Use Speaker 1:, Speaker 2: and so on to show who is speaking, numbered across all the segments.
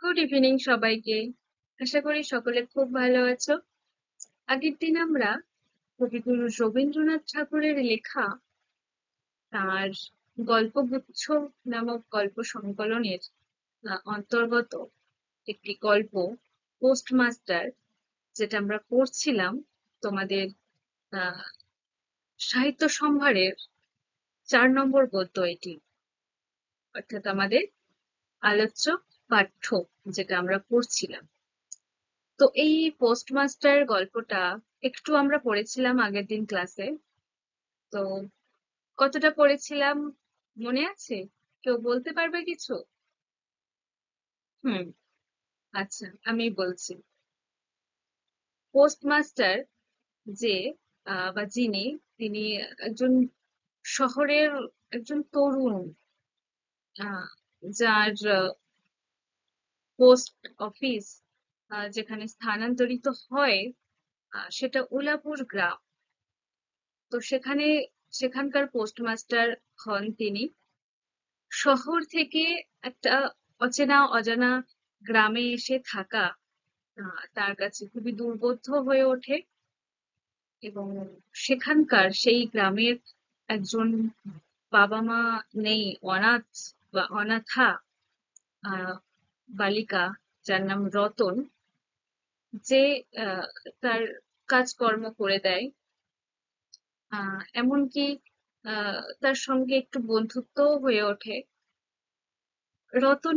Speaker 1: Good evening সবাইকে। আশা করি সকলে খুব ভালো আছো। আগের দিন আমরা কবিগুরু রবীন্দ্রনাথ ঠাকুরের লেখা তার গল্পগুচ্ছ নামক গল্প সংকলনের অন্তর্গত একটি গল্প পোস্টমাস্টার, যেটা আমরা পড়ছিলাম তোমাদের আহ সাহিত্য সম্ভারের 4 নম্বর গদ্য এটি, অর্থাৎ আমাদের আলোচ্য পাঠ্য যেটা আমরা পড়ছিলাম। তো এই পোস্টমাস্টার গল্পটা একটু আমরা পড়েছিলাম আগের দিন ক্লাসে। তো কতটা পড়েছিলাম মনে আছে? কেউ বলতে পারবে কিছু? হুম, আচ্ছা, আমি বলছি। পোস্টমাস্টার যে বা যিনি, তিনি একজন শহরের একজন তরুণ, আহ, যার পোস্ট অফিস যেখানে স্থানান্তরিত হয় সেটা উলাপুর গ্রাম। তো সেখানকার পোস্টমাস্টার হন তিনি। শহর থেকে একটা অচেনা অজানা গ্রামে এসে থাকা তার কাছে খুবই দুর্বোধ্য হয়ে ওঠে, এবং সেখানকার সেই গ্রামের একজন বাবা মা নেই, অনাথ বা অনাথা আহ বালিকা, যার নাম রতন, যে আহ, তার কাজকর্ম করে দেয়। এমনকি তার সঙ্গে একটু বন্ধুত্বও হয়ে ওঠে। রতন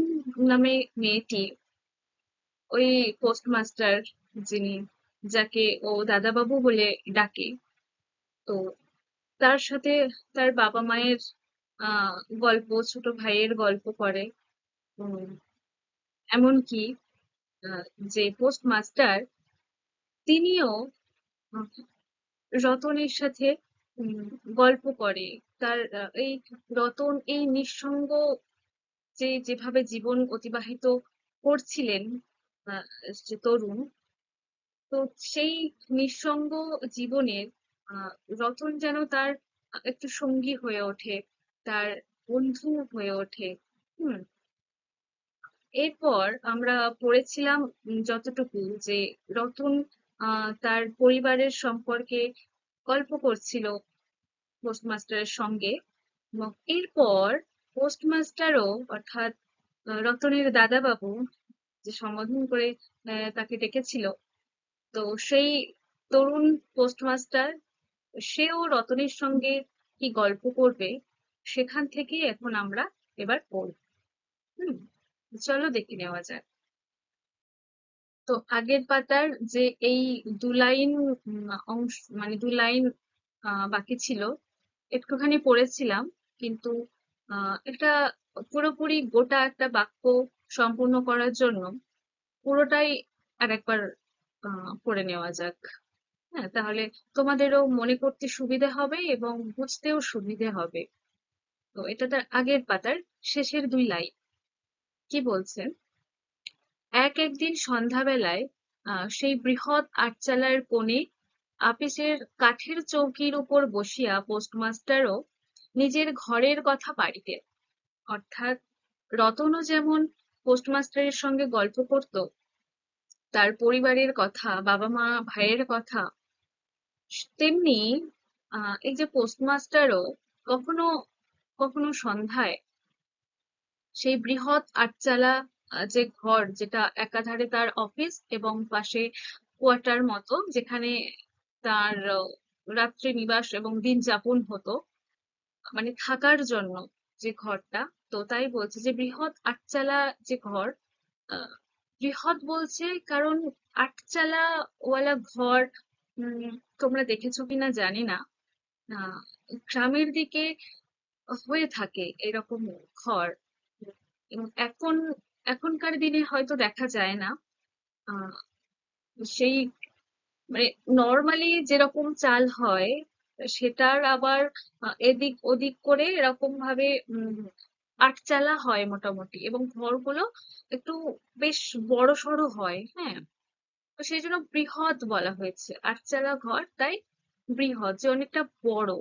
Speaker 1: নামে মেয়েটি, ওই পোস্টমাস্টার যিনি, যাকে ও দাদাবাবু বলে ডাকে, তো তার সাথে তার বাবা মায়ের আহ গল্প, ছোট ভাইয়ের গল্প করে। উম, এমনকি আহ, যে পোস্টমাস্টার, তিনিও আহ, রতনের সাথে উম, গল্প করে। তার এই রতন এই নিঃসঙ্গ যেভাবে জীবন অতিবাহিত করছিলেন, আহ, যে তরুণ, তো সেই নিঃসঙ্গ জীবনের আহ রতন যেন তার একটু সঙ্গী হয়ে ওঠে, তার বন্ধু হয়ে ওঠে। হুম। এরপর আমরা পড়েছিলাম যতটুকু, যে রতন তার পরিবারের সম্পর্কে গল্প করছিল পোস্টমাস্টারের সঙ্গে, এবং এরপর পোস্টমাস্টারও, অর্থাৎ রতনের দাদাবাবু, যে সম্বোধন করে তাকে ডেকেছিল, তো সেই তরুণ পোস্টমাস্টার, সেও রতনের সঙ্গে কি গল্প করবে, সেখান থেকেই এখন আমরা এবার পড়ব। হুম, চলো দেখে নেওয়া যাক। তো আগের পাতার যে এই 2 লাইন অংশ, মানে 2 লাইন বাকি ছিল, একটুখানি পড়েছিলাম, কিন্তু এটা পুরোপুরি গোটা একটা বাক্য সম্পূর্ণ করার জন্য পুরোটাই আরেকবার পড়ে নেওয়া যাক। হ্যাঁ, তাহলে তোমাদেরও মনে করতে সুবিধে হবে এবং বুঝতেও সুবিধে হবে। তো এটা তার আগের পাতার শেষের 2 লাইন। কি বলছেন? একদিন সন্ধ্যাবেলায় সেই বৃহৎ আটচালার কোণে আপিসের কাঠের চৌকির উপর বসিয়া পোস্টমাস্টারও নিজের ঘরের কথা পাড়িতেন। অর্থাৎ রতনও যেমন পোস্টমাস্টারের সঙ্গে গল্প করত, তার পরিবারের কথা, বাবা মা ভাইয়ের কথা, তেমনি এই যে পোস্টমাস্টারও কখনো কখনো সন্ধ্যায় সেই বৃহৎ আটচালা যে ঘর, যেটা একাধারে তার অফিস এবং পাশে কোয়ার্টার মতো, যেখানে তার রাত্রি নিবাস এবং দিন যাপন হতো, মানে থাকার জন্য যে ঘরটা, তো তাই বলছে যে বৃহৎ আটচালা যে ঘর। আহ, বৃহৎ বলছে কারণ আটচালা ওয়ালা ঘর, তোমরা দেখেছো কিনা জানি না, আহ, গ্রামের দিকে হয়ে থাকে এরকম ঘর। এবং এখনকার দিনে হয়তো দেখা যায় না। আহ সেই, মানে নর্মালি যেরকম চাল হয়, সেটার আবার এদিক ওদিক করে এরকম ভাবে আটচালা হয় মোটামুটি, এবং ঘরগুলো একটু বেশ বড় সড়ো হয়। হ্যাঁ, তো সেই জন্য বৃহৎ বলা হয়েছে, আটচালা ঘর তাই বৃহৎ, যে অনেকটা বড়।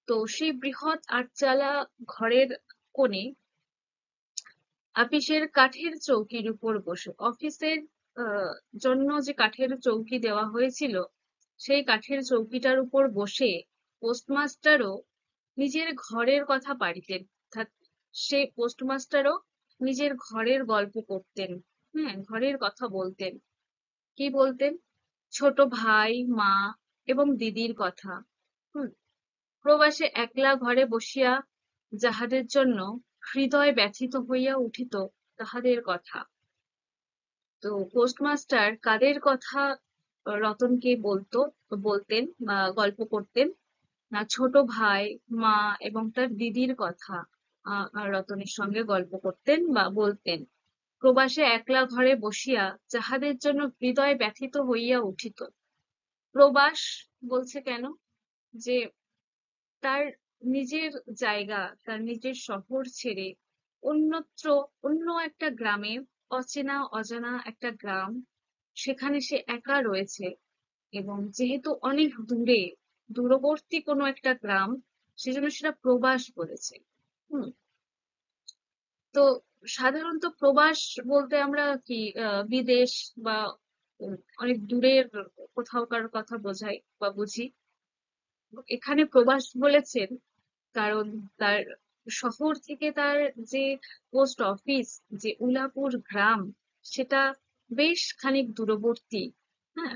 Speaker 1: তো সেই বৃহৎ আটচালা ঘরের কোণে আপিসের কাঠের চৌকির উপর বসে অফিসের জন্য যে কাঠের চৌকি দেওয়া হয়েছিল সেই কাঠের চৌকিটার উপর বসে পোস্টমাস্টারও নিজের ঘরের কথা পাড়িতেন। অর্থাৎ সে পোস্টমাস্টারও নিজের ঘরের গল্প করতেন। হ্যাঁ, ঘরের কথা বলতেন। কি বলতেন? ছোট ভাই, মা এবং দিদির কথা। হুম, প্রবাসে একলা ঘরে বসিয়া যাহাদের জন্য হৃদয় ব্যথিত হইয়া উঠিত তাহাদের কথা। তো পোস্টমাস্টার কাদের কথা রতনকে বলতেন বা গল্প করতেন? না, ছোট ভাই, মা এবং তার দিদির কথা রতনের সঙ্গে গল্প করতেন বা বলতেন। প্রবাসে একলা ঘরে বসিয়া যাহাদের জন্য হৃদয় ব্যথিত হইয়া উঠিত। প্রবাস বলছে কেন? যে তার নিজের জায়গা, তার নিজের শহর ছেড়ে অন্যত্র অন্য একটা গ্রামে, অচেনা অজানা একটা গ্রাম, সেখানে সে একা রয়েছে এবং যেহেতু অনেক দূরে, দূরবর্তী কোনো একটা গ্রাম, সেজন্য সেটা প্রবাস বলেছে। হুম, তো সাধারণত প্রবাস বলতে আমরা কি বিদেশ বা অনেক দূরের কোথাওকার কথা বোঝাই বা বুঝি। এখানে প্রবাস বলেছেন কারণ তার শহর থেকে তার যে পোস্ট অফিস, যে উলাপুর গ্রাম, সেটা বেশ খানিক দূরবর্তী। হ্যাঁ,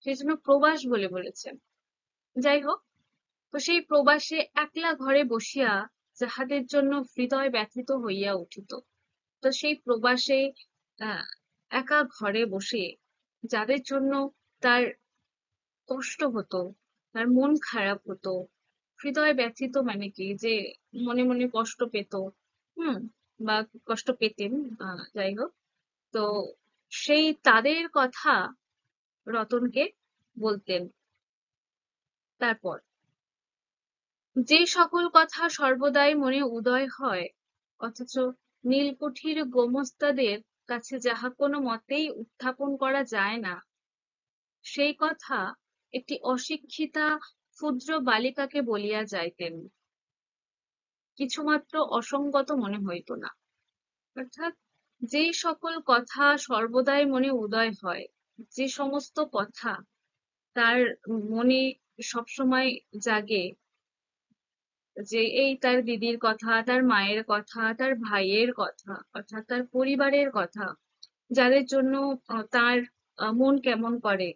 Speaker 1: সেই জন্য প্রবাস বলে বলেছেন। যাই হোক, তো সেই প্রবাসে একলা ঘরে বসিয়া যাহাদের জন্য হৃদয় ব্যথিত হইয়া উঠিত। তো সেই প্রবাসে আহ একা ঘরে বসে যাদের জন্য তার কষ্ট হতো, তার মন খারাপ হতো, হৃদয় ব্যথিত মানে কি যে মনে মনে কষ্ট পেত, হুম, বা কষ্ট পেতেন, যাই হোক, তো সেই তাদের কথা রতনকে বলতেন। তারপর যে সকল কথা সর্বদাই মনে উদয় হয় অথচ নীলকুঠির গোমস্তাদের কাছে যাহা কোনো মতেই উত্থাপন করা যায় না, সেই কথা একটি অশিক্ষিতা ক্ষুদ্র বালিকাকে বলিয়া যাইতেন, কিছুমাত্র অসঙ্গত মনে হইত না। অর্থাৎ যে সকল কথা সর্বদাই মনে উদয় হয়, যে সমস্ত কথা তার মনে সবসময় জাগে, যে এই তার দিদির কথা, তার মায়ের কথা, তার ভাইয়ের কথা, অর্থাৎ তার পরিবারের কথা, যাদের জন্য তার মন কেমন করে,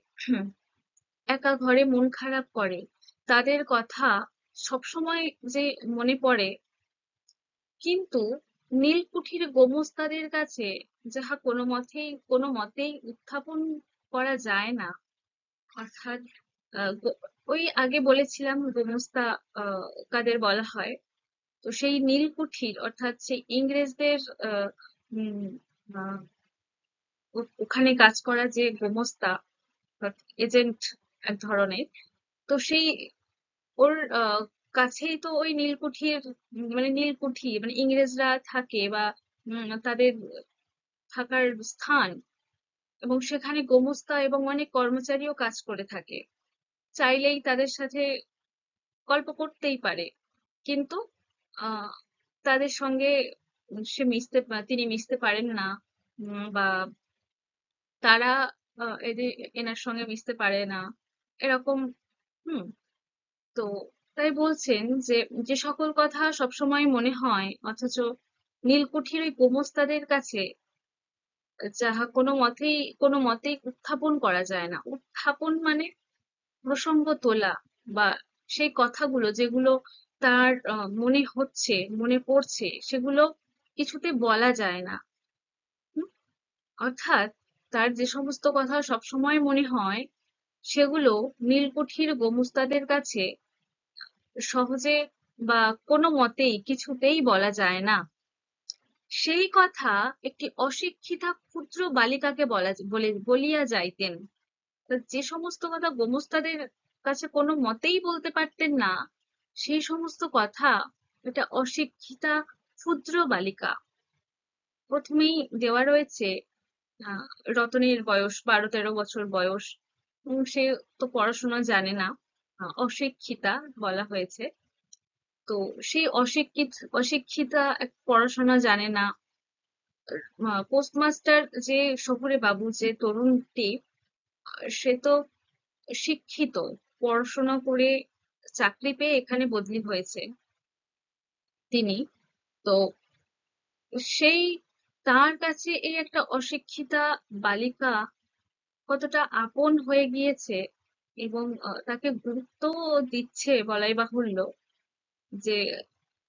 Speaker 1: একা ঘরে মন খারাপ করে, তাদের কথা সবসময় যে মনে পড়ে, কিন্তু নীলকুঠির গোমস্তাদের কাছে যাহা কোনো মতেই উত্থাপন করা যায় না। অর্থাৎ ওই আগে বলেছিলাম গোমস্তা কাদের বলা হয়। তো সেই নীলকুঠির অর্থাৎ সেই ইংরেজদের আহ, উম, আহ, ওখানে কাজ করা যে গোমস্তা, এজেন্ট এক ধরনের, তো সেই ওর কাছেই তো ওই নীলকুঠির মানে নীলকুঠি মানে ইংরেজরা থাকে বা তাদের থাকার স্থান, এবং সেখানে গোমস্তা এবং অনেক কর্মচারীও কাজ করে থাকে। চাইলেই তাদের সাথে গল্প করতেই পারে, কিন্তু আহ তাদের সঙ্গে তিনি মিশতে পারেন না, বা তারা এনার সঙ্গে মিশতে পারে না, এরকম। হুম, তো তাই বলছেন যে যে সকল কথা সবসময় মনে হয় অথচ নীলকুঠির ওই গোমস্তাদের কাছে যাহা কোনো মতেই উত্থাপন করা যায় না। উত্থাপন মানে প্রসঙ্গ তোলা, বা সেই কথাগুলো যেগুলো তার মনে হচ্ছে, মনে পড়ছে, সেগুলো কিছুতে বলা যায় না। হুম? অর্থাৎ তার যে সমস্ত কথা সবসময় মনে হয় সেগুলো নীলকুঠির গোমস্তাদের কাছে সহজে বা কোনো মতেই কিছুতেই বলা যায় না। সেই কথা একটি অশিক্ষিতা ক্ষুদ্র বালিকাকে বলিয়া যাইতেন। তা যে সমস্ত কথা গোমস্তাদের কাছে কোনো মতেই বলতে পারতেন না, সেই সমস্ত কথা একটা অশিক্ষিতা ক্ষুদ্র বালিকা। প্রথমেই দেওয়া রয়েছে আহ রতনের বয়স 12-13 বছর বয়স। সে তো পড়াশোনা জানে না, অশিক্ষিতা বলা হয়েছে। তো সেই অশিক্ষিতা পড়াশোনা জানে না, পোস্টমাস্টার যে শহুরে বাবু, যে তরুণটি, সে তো শিক্ষিত, পড়াশোনা করে চাকরি পেয়ে এখানে বদলি হয়েছে তিনি। তো সেই তার কাছে এই একটা অশিক্ষিতা বালিকা কতটা আপন হয়ে গিয়েছে, এবং তাকে গুরুত্ব দিচ্ছে বলাই বাহুল্য। যে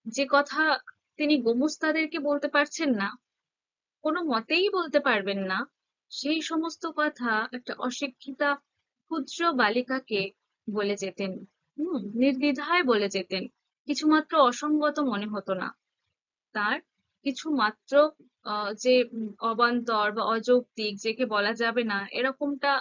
Speaker 1: যে কথা তিনি গোমস্তাদেরকে বলতে পারছেন না, কোনো মতেই বলতে পারবেন না, সেই সমস্ত কথা একটা অশিক্ষিতা ক্ষুদ্র বালিকাকে বলে যেতেন। নির্দ্বিধায় বলে যেতেন। কিছুমাত্র অসঙ্গত মনে হতো না তার। কিছু মাত্র যে অবান্তর বা অযৌক্তিক, যেকে বলা যাবে না এরকমটা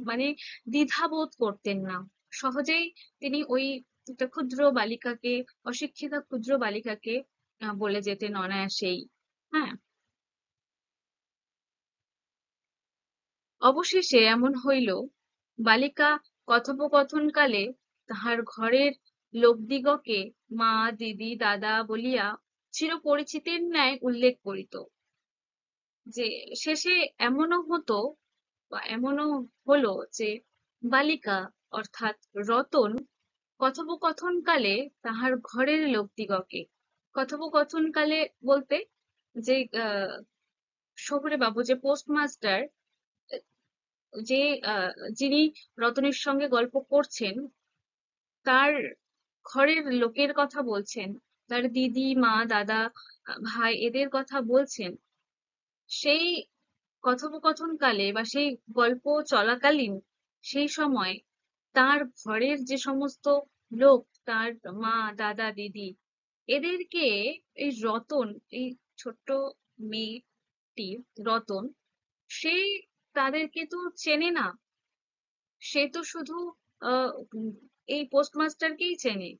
Speaker 1: মানে দ্বিধাবোধ করতেন না। সহজেই তিনি ওই একটা ক্ষুদ্র বালিকাকে, অশিক্ষিতা ক্ষুদ্র বালিকাকে বলে যেতেন অনায়াসেই। হ্যাঁ, অবশেষে এমন হইল, বালিকা কথোপকথনকালে তাহার ঘরের লোকদিগকে মা, দিদি, দাদা বলিয়া চিরপরিচিতের ন্যায় উল্লেখ করিত। যে শেষে এমনও হতো বা এমনও হলো যে বালিকা অর্থাৎ রতন কথোপকথনকালে তাহার ঘরের লোকদিগকে, কথোপকথনকালে বলতে যে আহ শহুরে বাবু, যে পোস্টমাস্টার, যে যিনি রতনের সঙ্গে গল্প করছেন, তার ঘরের লোকের কথা বলছেন, তার দিদি, মা, দাদা, ভাই, এদের কথা বলছেন। সেই কথোপকথনকালে বা সেই গল্প চলাকালীন, সেই সময় তার ঘরের যে সমস্ত লোক, তার মা, দাদা, দিদি, এদেরকে এই রতন, এই ছোট্ট মেয়েটি রতন, সে তাদেরকে তো চেনে না। সে তো শুধু উম, এই পোস্টমাস্টারকেই চেনে,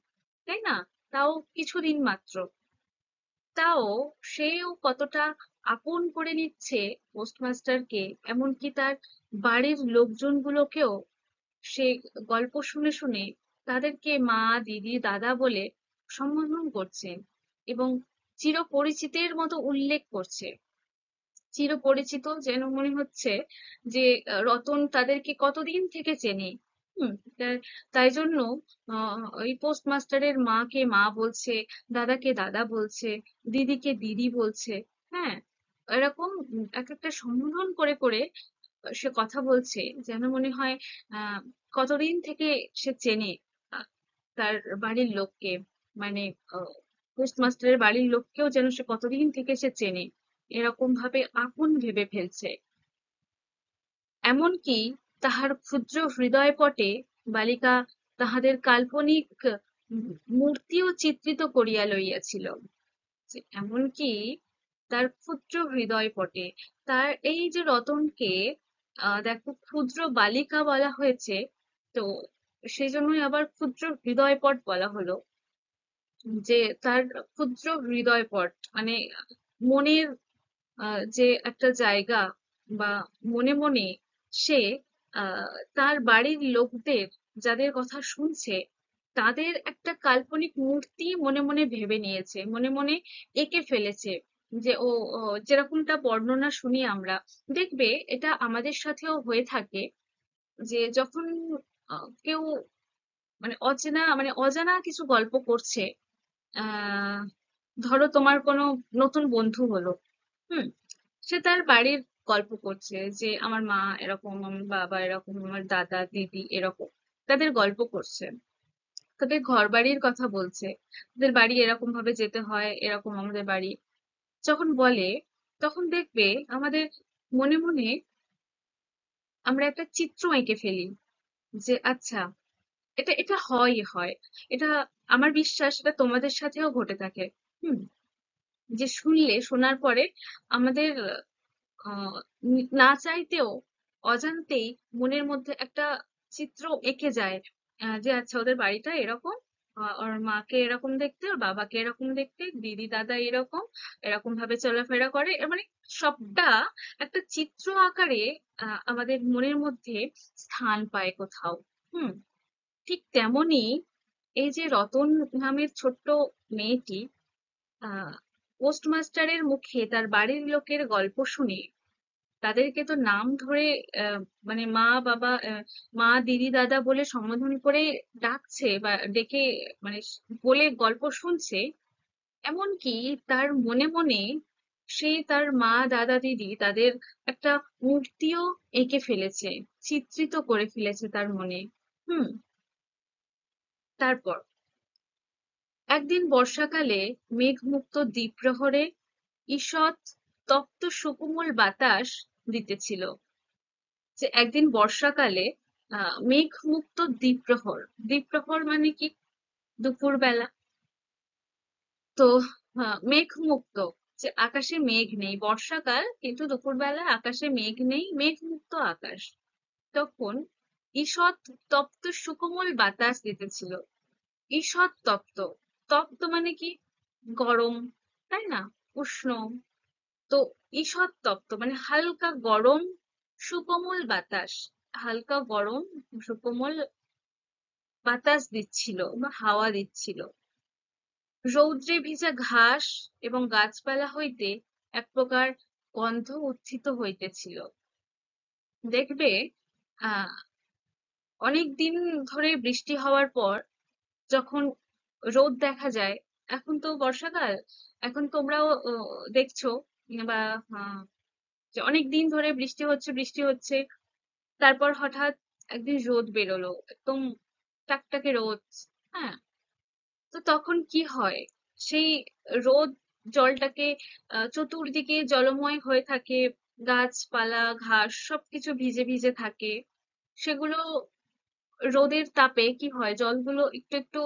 Speaker 1: তাই না? তাও কিছুদিন মাত্র। তাও সেও কতটা আপন করে নিচ্ছে পোস্টমাস্টারকে, এমনকি তার বাড়ির লোকজনগুলোকেও সে গল্প শুনে শুনে তাদেরকে মা, দিদি, দাদা বলে সম্বোধন করছে, এবং চিরপরিচিতের মতো উল্লেখ করছে। চিরপরিচিত, যেন মনে হচ্ছে যে রতন তাদেরকে কতদিন থেকে চেনে। হুম তাই জন্য ওই পোস্টমাস্টারের মাকে মা বলছে, দাদাকে দাদা বলছে, দিদিকে দিদি বলছে। হ্যাঁ, এরকম এক একটা সম্বোধন করে করে সে কথা বলছে, যেন মনে হয় আহ কতদিন থেকে সে চেনে আহ, তার বাড়ির লোককে, মানে পোস্টমাস্টারের বাড়ির লোককেও যেন সে কতদিন থেকে সে চেনে, এরকম ভাবে আপন ভেবে ফেলছে। এমনকি তাহার ক্ষুদ্র হৃদয়পটে বালিকা তাহাদের কাল্পনিক মূর্তিও চিত্রিত করিয়া লইয়াছিল। যে এমনকি তার ক্ষুদ্র হৃদয়পটে, তার এই যে রতনকে দেখো ক্ষুদ্র বালিকা বলা হয়েছে, তো সেজন্যই আবার ক্ষুদ্র হৃদয়পট বলা হলো। যে তার ক্ষুদ্র হৃদয়পট মানে মনের যে একটা জায়গা, বা মনে মনে সে তার বাড়ির লোকদের, যাদের কথা শুনছে, তাদের একটা কাল্পনিক মূর্তি মনে মনে ভেবে নিয়েছে, মনে মনে এঁকে ফেলেছে। যে ও যেরকমটা বর্ণনা শুনি আমরা, দেখবে এটা আমাদের সাথেও হয়ে থাকে। যে যখন কেউ মানে অচেনা, মানে অজানা কিছু গল্প করছে, আহ ধরো তোমার কোনো নতুন বন্ধু হলো, হুম সে তার বাড়ির গল্প করছে, যে আমার মা এরকম, আমার বাবা এরকম, আমার দাদা দিদি এরকম, তাদের গল্প করছে, তাদের ঘর বাড়ির কথা বলছে, তাদের বাড়ি এরকম ভাবে যেতে হয়, এরকম আমাদের বাড়ি যখন বলে, তখন দেখবে আমাদের মনে মনে আমরা একটা চিত্র এঁকে ফেলি। যে আচ্ছা, এটা এটা হয়। এটা আমার বিশ্বাস এটা তোমাদের সাথেও ঘটে থাকে। হুম যে শুনলে, শোনার পরে আমাদের আহ না চাইতেও, অজান্তেই মনের মধ্যে একটা চিত্র এঁকে যায়। যে আচ্ছা, ওদের বাড়িটা এরকম, ওর মাকে এরকম দেখতে, ওর বাবাকে এরকম দেখতে, দিদি দাদা এরকম, এরকম ভাবে চলাফেরা করে, এর মানে সবটা একটা চিত্র আকারে আমাদের মনের মধ্যে স্থান পায় কোথাও। হুম ঠিক তেমনি এই যে রতন নামের ছোট্ট মেয়েটি, আহ পোস্টমাস্টারের মুখে তার বাড়ির লোকের গল্প শুনে তাদেরকে তো নাম ধরে মানে মা বাবা মা দিদি দাদা বলে সম্বোধন করে ডাকছে বা ডেকে মানে বলে গল্প শুনছে, এমনকি তার মনে মনে সে তার মা দাদা দিদি তাদের একটা মূর্তিও এঁকে ফেলেছে, চিত্রিত করে ফেলেছে তার মনে। হুম। তারপর একদিন বর্ষাকালে মেঘমুক্ত দ্বীপ্রহরে ঈষৎ তপ্ত সুকোমল বাতাস দিতেছিল। যে একদিন বর্ষাকালে মেঘমুক্ত দ্বীপ্রহর, দ্বীপ্রহর মানে কি? দুপুরবেলা। তো মেঘমুক্ত, যে আকাশে মেঘ নেই, বর্ষাকাল কিন্তু দুপুরবেলা আকাশে মেঘ নেই, মেঘমুক্ত আকাশ। তখন ঈষৎ তপ্ত সুকোমল বাতাস দিতেছিল। ঈষৎ তপ্ত, তপ্ত মানে কি? গরম, তাই না? উষ্ণ। তো ঈষৎ তপ্ত মানে হালকা গরম সুকোমল বাতাস, হালকা গরম সুকোমল বাতাস দিচ্ছিল বা হাওয়া দিচ্ছিল। রৌদ্রে ভিজা ঘাস এবং গাছপালা হইতে এক প্রকার গন্ধ উত্থিত হইতেছিল। দেখবে আহ অনেক দিন ধরে বৃষ্টি হওয়ার পর যখন রোদ দেখা যায়, এখন তো বর্ষাকাল, এখন তোমরাও দেখছো বা যে অনেক দিন ধরে বৃষ্টি হচ্ছে বৃষ্টি হচ্ছে, তারপর হঠাৎ একদিন রোদ বেরোলো, একদম টাকটাকে রোদ। হ্যাঁ। তো তখন কি হয়, সেই রোদ জলটাকে চতুর্দিকে জলময় হয়ে থাকে, গাছপালা ঘাস সবকিছু ভিজে ভিজে থাকে। সেগুলো রোদের তাপে কি হয়, জলগুলো একটু একটু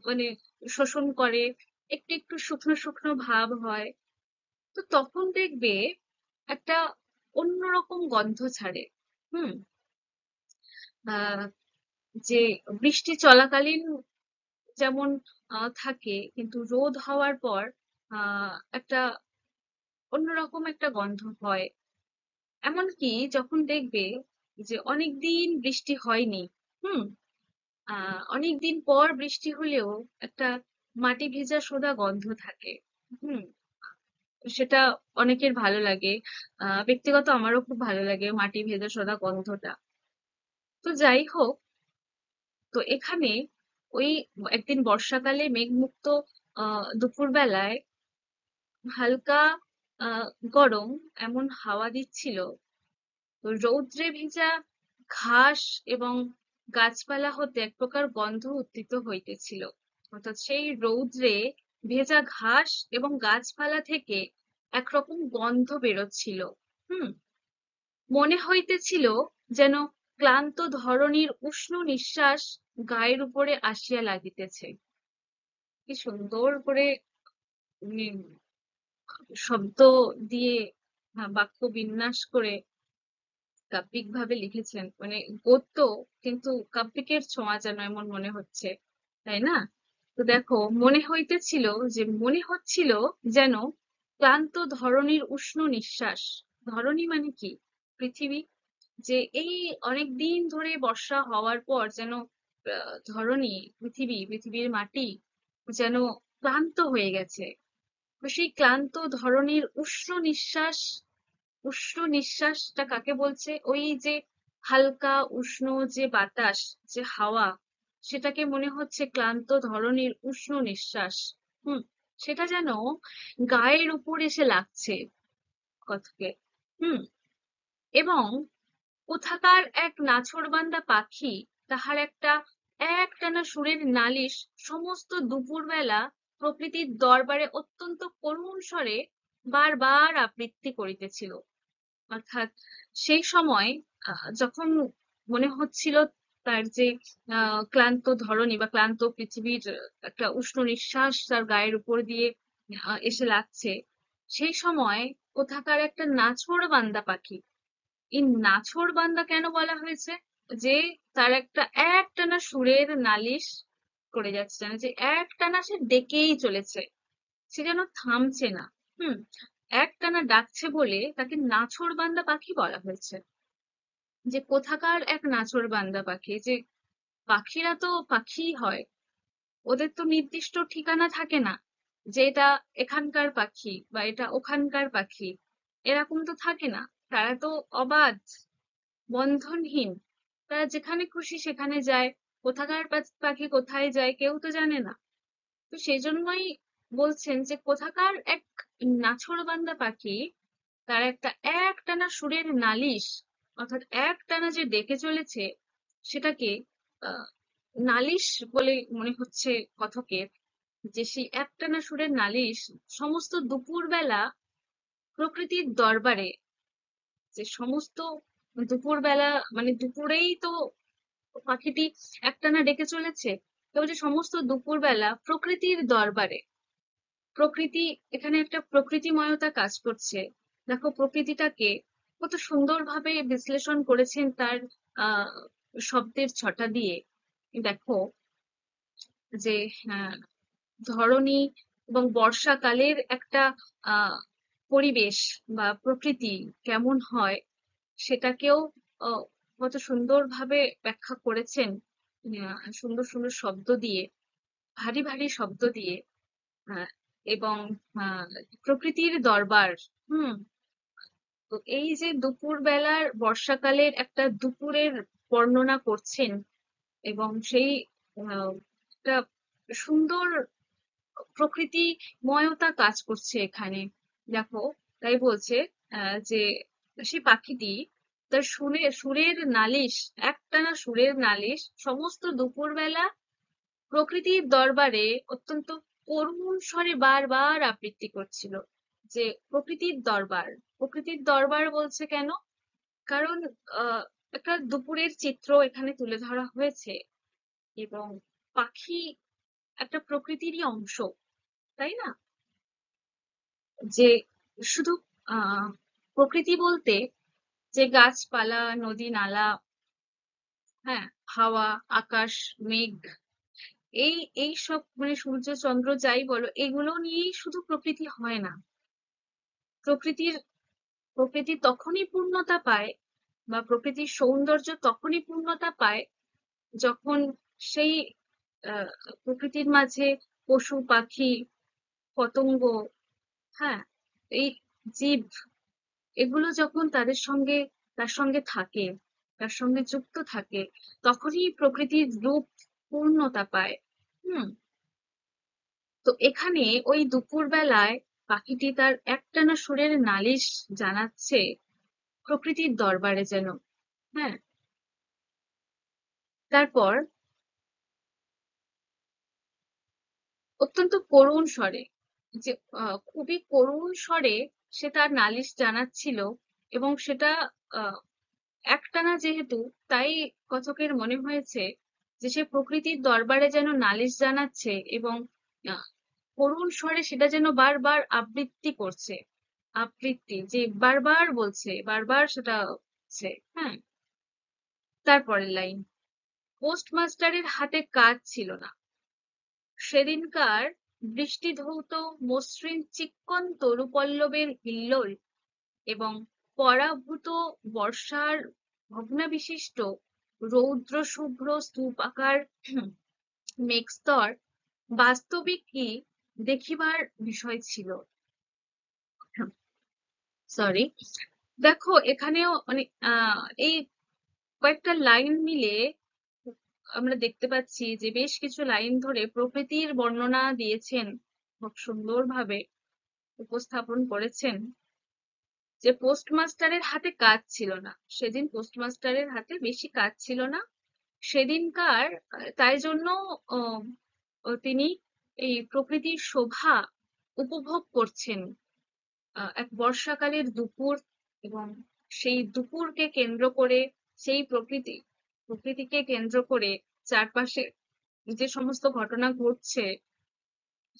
Speaker 1: মানে শোষণ করে, একটু একটু শুকনো শুকনো ভাব হয়। তো তখন দেখবে একটা অন্যরকম গন্ধ ছাড়ে। হুম। আহ যে বৃষ্টি চলাকালীন যেমন থাকে, কিন্তু রোদ হওয়ার পর একটা অন্যরকম একটা গন্ধ হয়। এমনকি যখন দেখবে যে অনেকদিন বৃষ্টি হয়নি, হুম, অনেকদিন পর বৃষ্টি হলেও একটা মাটি ভেজা সোঁদা গন্ধ থাকে। হুম। সেটা অনেকের ভালো লাগে, ব্যক্তিগত আমারও খুব ভালো লাগে মাটি ভেজা সোঁদা গন্ধটা। তো যাই হোক, তো এখানে ওই একদিন বর্ষাকালে মেঘমুক্ত দুপুরবেলায় হালকা আহ গরম এমন হাওয়া দিচ্ছিল। তো রৌদ্রে ভেজা ঘাস এবং গাছপালা হতে এক প্রকার গন্ধ উত্থিত হইতেছিল। অর্থাৎ সেই রৌদ্রে ভেজা ঘাস এবং গাছপালা থেকে একরকম গন্ধ বেরোচ্ছিল। হুম। মনে হইতেছিল যেন ক্লান্ত ধরণীর উষ্ণ নিঃশ্বাস গায়ের উপরে আসিয়া লাগিতেছে। কি সুন্দর করে উনি শব্দ দিয়ে বাক্য বিন্যাস করে কাব্যিক ভাবে লিখেছেন, মানে গদ্য কিন্তু কাব্যিকের ছোঁয়া যেন এমন মনে হচ্ছে, তাই না? তো দেখো, মনে হইতেছিল, যে মনে হচ্ছিল যেন ক্লান্ত ধরণীর উষ্ণ নিঃশ্বাস। ধরণী মানে কি? পৃথিবী। যে এই অনেক দিন ধরে বর্ষা হওয়ার পর যেন ধরণী, পৃথিবী, পৃথিবীর মাটি যেন ক্লান্ত হয়ে গেছে। তো সেই ক্লান্ত ধরণীর উষ্ণ নিঃশ্বাস, উষ্ণ নিঃশ্বাসটা কাকে বলছে? ওই যে হালকা উষ্ণ যে বাতাস, যে হাওয়া, সেটাকে মনে হচ্ছে ক্লান্ত ধরণীর উষ্ণ নিঃশ্বাস। হুম। সেটা যেন গায়ের উপর এসে লাগছে কথাকে। হুম। এবং কোথাকার এক নাছোড়বান্দা পাখি তাহার একটা একটানা সুরের নালিশ সমস্ত দুপুরবেলা প্রকৃতির দরবারে অত্যন্ত করুণ স্বরে বারবার আবৃত্তি করিতেছিল। অর্থাৎ সেই সময় যখন মনে হচ্ছিল তার যে ক্লান্ত ধরনী বা ক্লান্ত পৃথিবীর একটা উষ্ণ নিঃশ্বাস তার গায়ের উপর দিয়ে এসে লাগছে, সেই সময় কোথাকার একটা নাছোড়বান্দা পাখি, এই নাছোড়বান্দা কেন বলা হয়েছে? যে তার একটা একটানা সুরের নালিশ করে যাচ্ছে, যেন যে একটানা সে ডেকেই চলেছে, সে যেন থামছে না। হুম। একটানা ডাকছে বলে তাকে নাছোড়বান্দা পাখি বলা হয়েছে। যে কোথাকার এক নাছোড়বান্দা পাখি, যে পাখিরা তো পাখিই হয়, ওদের তো নির্দিষ্ট ঠিকানা থাকে না। যে এটা এখানকার পাখি বা এটা ওখানকার পাখি, এরকম তো থাকে না। তারা তো অবাধ, বন্ধনহীন। তারা যেখানে খুশি সেখানে যায়। কোথাকার পাখি কোথায় যায় কেউ তো জানে না। তো সেজন্যই বলছেন যে কোথাকার এক নাছোড়বান্দা পাখি তার একটা একটানা সুরের নালিশ, অর্থাৎ একটানা যে ডেকে চলেছে সেটাকে আহ নালিশ বলে মনে হচ্ছে কথকের। যে সেই একটানা সুরের নালিশ সমস্ত দুপুরবেলা প্রকৃতির দরবারে, যে সমস্ত দুপুরবেলা মানে দুপুরেই তো পাখিটি একটানা ডেকে চলেছে, তবে যে সমস্ত দুপুরবেলা প্রকৃতির দরবারে, প্রকৃতি, এখানে একটা প্রকৃতিময়তা কাজ করছে। দেখো প্রকৃতিটাকে কত সুন্দরভাবে বিশ্লেষণ করেছেন তার আহ শব্দের ছটা দিয়ে। দেখো যে আহ, ধরনী এবং বর্ষাকালের একটা আহ পরিবেশ বা প্রকৃতি কেমন হয় সেটাকেও কত সুন্দরভাবে ব্যাখ্যা করেছেন, সুন্দর সুন্দর শব্দ দিয়ে, ভারী ভারী শব্দ দিয়ে। আহ, এবং আহ, প্রকৃতির দরবার। হুম। তো এই যে দুপুর বেলার বর্ষাকালের একটা দুপুরের বর্ণনা করছেন, এবং সেই একটা সুন্দর প্রকৃতিময়তা কাজ করছে এখানে। দেখো, তাই বলছে যে সে পাখিটি তার সুরের নালিশ, একটানা সুরের নালিশ সমস্ত দুপুরবেলা প্রকৃতির দরবারে অত্যন্ত করুণ স্বরে বারবার আবৃত্তি করছিল। যে প্রকৃতির দরবার, প্রকৃতির দরবার বলছে কেন? কারণ আহ একটা দুপুরের চিত্র এখানে তুলে ধরা হয়েছে, এবং পাখি একটা প্রকৃতিরই অংশ, তাই না? যে শুধু আহ প্রকৃতি বলতে যে গাছপালা, নদী নালা, হ্যাঁ, হাওয়া, আকাশ, মেঘ, এই এই সব মানে সূর্য চন্দ্র যাই বলো, এগুলো নিয়েই শুধু প্রকৃতি হয় না। প্রকৃতির প্রকৃতি তখনই পূর্ণতা পায়, বা প্রকৃতির সৌন্দর্য তখনই পূর্ণতা পায় যখন সেই আহ প্রকৃতির মাঝে পশু পাখি, পতঙ্গ, হ্যাঁ, এই জীব, এগুলো যখন তার সঙ্গে থাকে, তার সঙ্গে যুক্ত থাকে, তখনই প্রকৃতির রূপ পূর্ণতা পায়। হুম। তো এখানে ওই দুপুর বেলায় পাখিটি তার একটানা সুরের নালিশ জানাচ্ছে প্রকৃতির দরবারে যেন। হ্যাঁ। তারপর অত্যন্ত করুণ স্বরে, যে খুবই করুণ স্বরে সে তার নালিশ জানাচ্ছিল, এবং সেটা আহ একটানা যেহেতু, তাই কথকের মনে হয়েছে যে সে প্রকৃতির দরবারে যেন নালিশ জানাচ্ছে, এবং আহ, করুণ স্বরে সেটা যেন বারবার আবৃত্তি করছে। আবৃত্তি যে বারবার বলছে, বারবার সেটা হচ্ছে। হ্যাঁ। তারপরের লাইন, পোস্টমাস্টারের হাতে কাজ ছিল না সেদিনকার, বৃষ্টি ধৌত মসৃণ চিক্কণ তরুপল্লবের হিল্লোল এবং পরাভূত বর্ষার ভগ্নাবিশিষ্ট রৌদ্র শুভ্র স্তূপাকার মেঘস্তর বাস্তবিকই দেখিবার বিষয় ছিল। সরি। দেখো এখানেও মানে এই কয়েকটা লাইন মিলে আমরা দেখতে পাচ্ছি যে বেশ কিছু লাইন ধরে প্রকৃতির বর্ণনা দিয়েছেন, খুব সুন্দরভাবে উপস্থাপন করেছেন। যে পোস্টমাস্টারের হাতে কাজ ছিল না, সেদিন পোস্টমাস্টারের হাতে বেশি কাজ ছিল না সেদিনকার, তাই জন্য আহ, তিনি এই প্রকৃতির শোভা উপভোগ করছেন। এক বর্ষাকালের দুপুর, এবং সেই দুপুরকে কেন্দ্র করে, সেই প্রকৃতিকে কেন্দ্র করে চারপাশে যে সমস্ত ঘটনা ঘটছে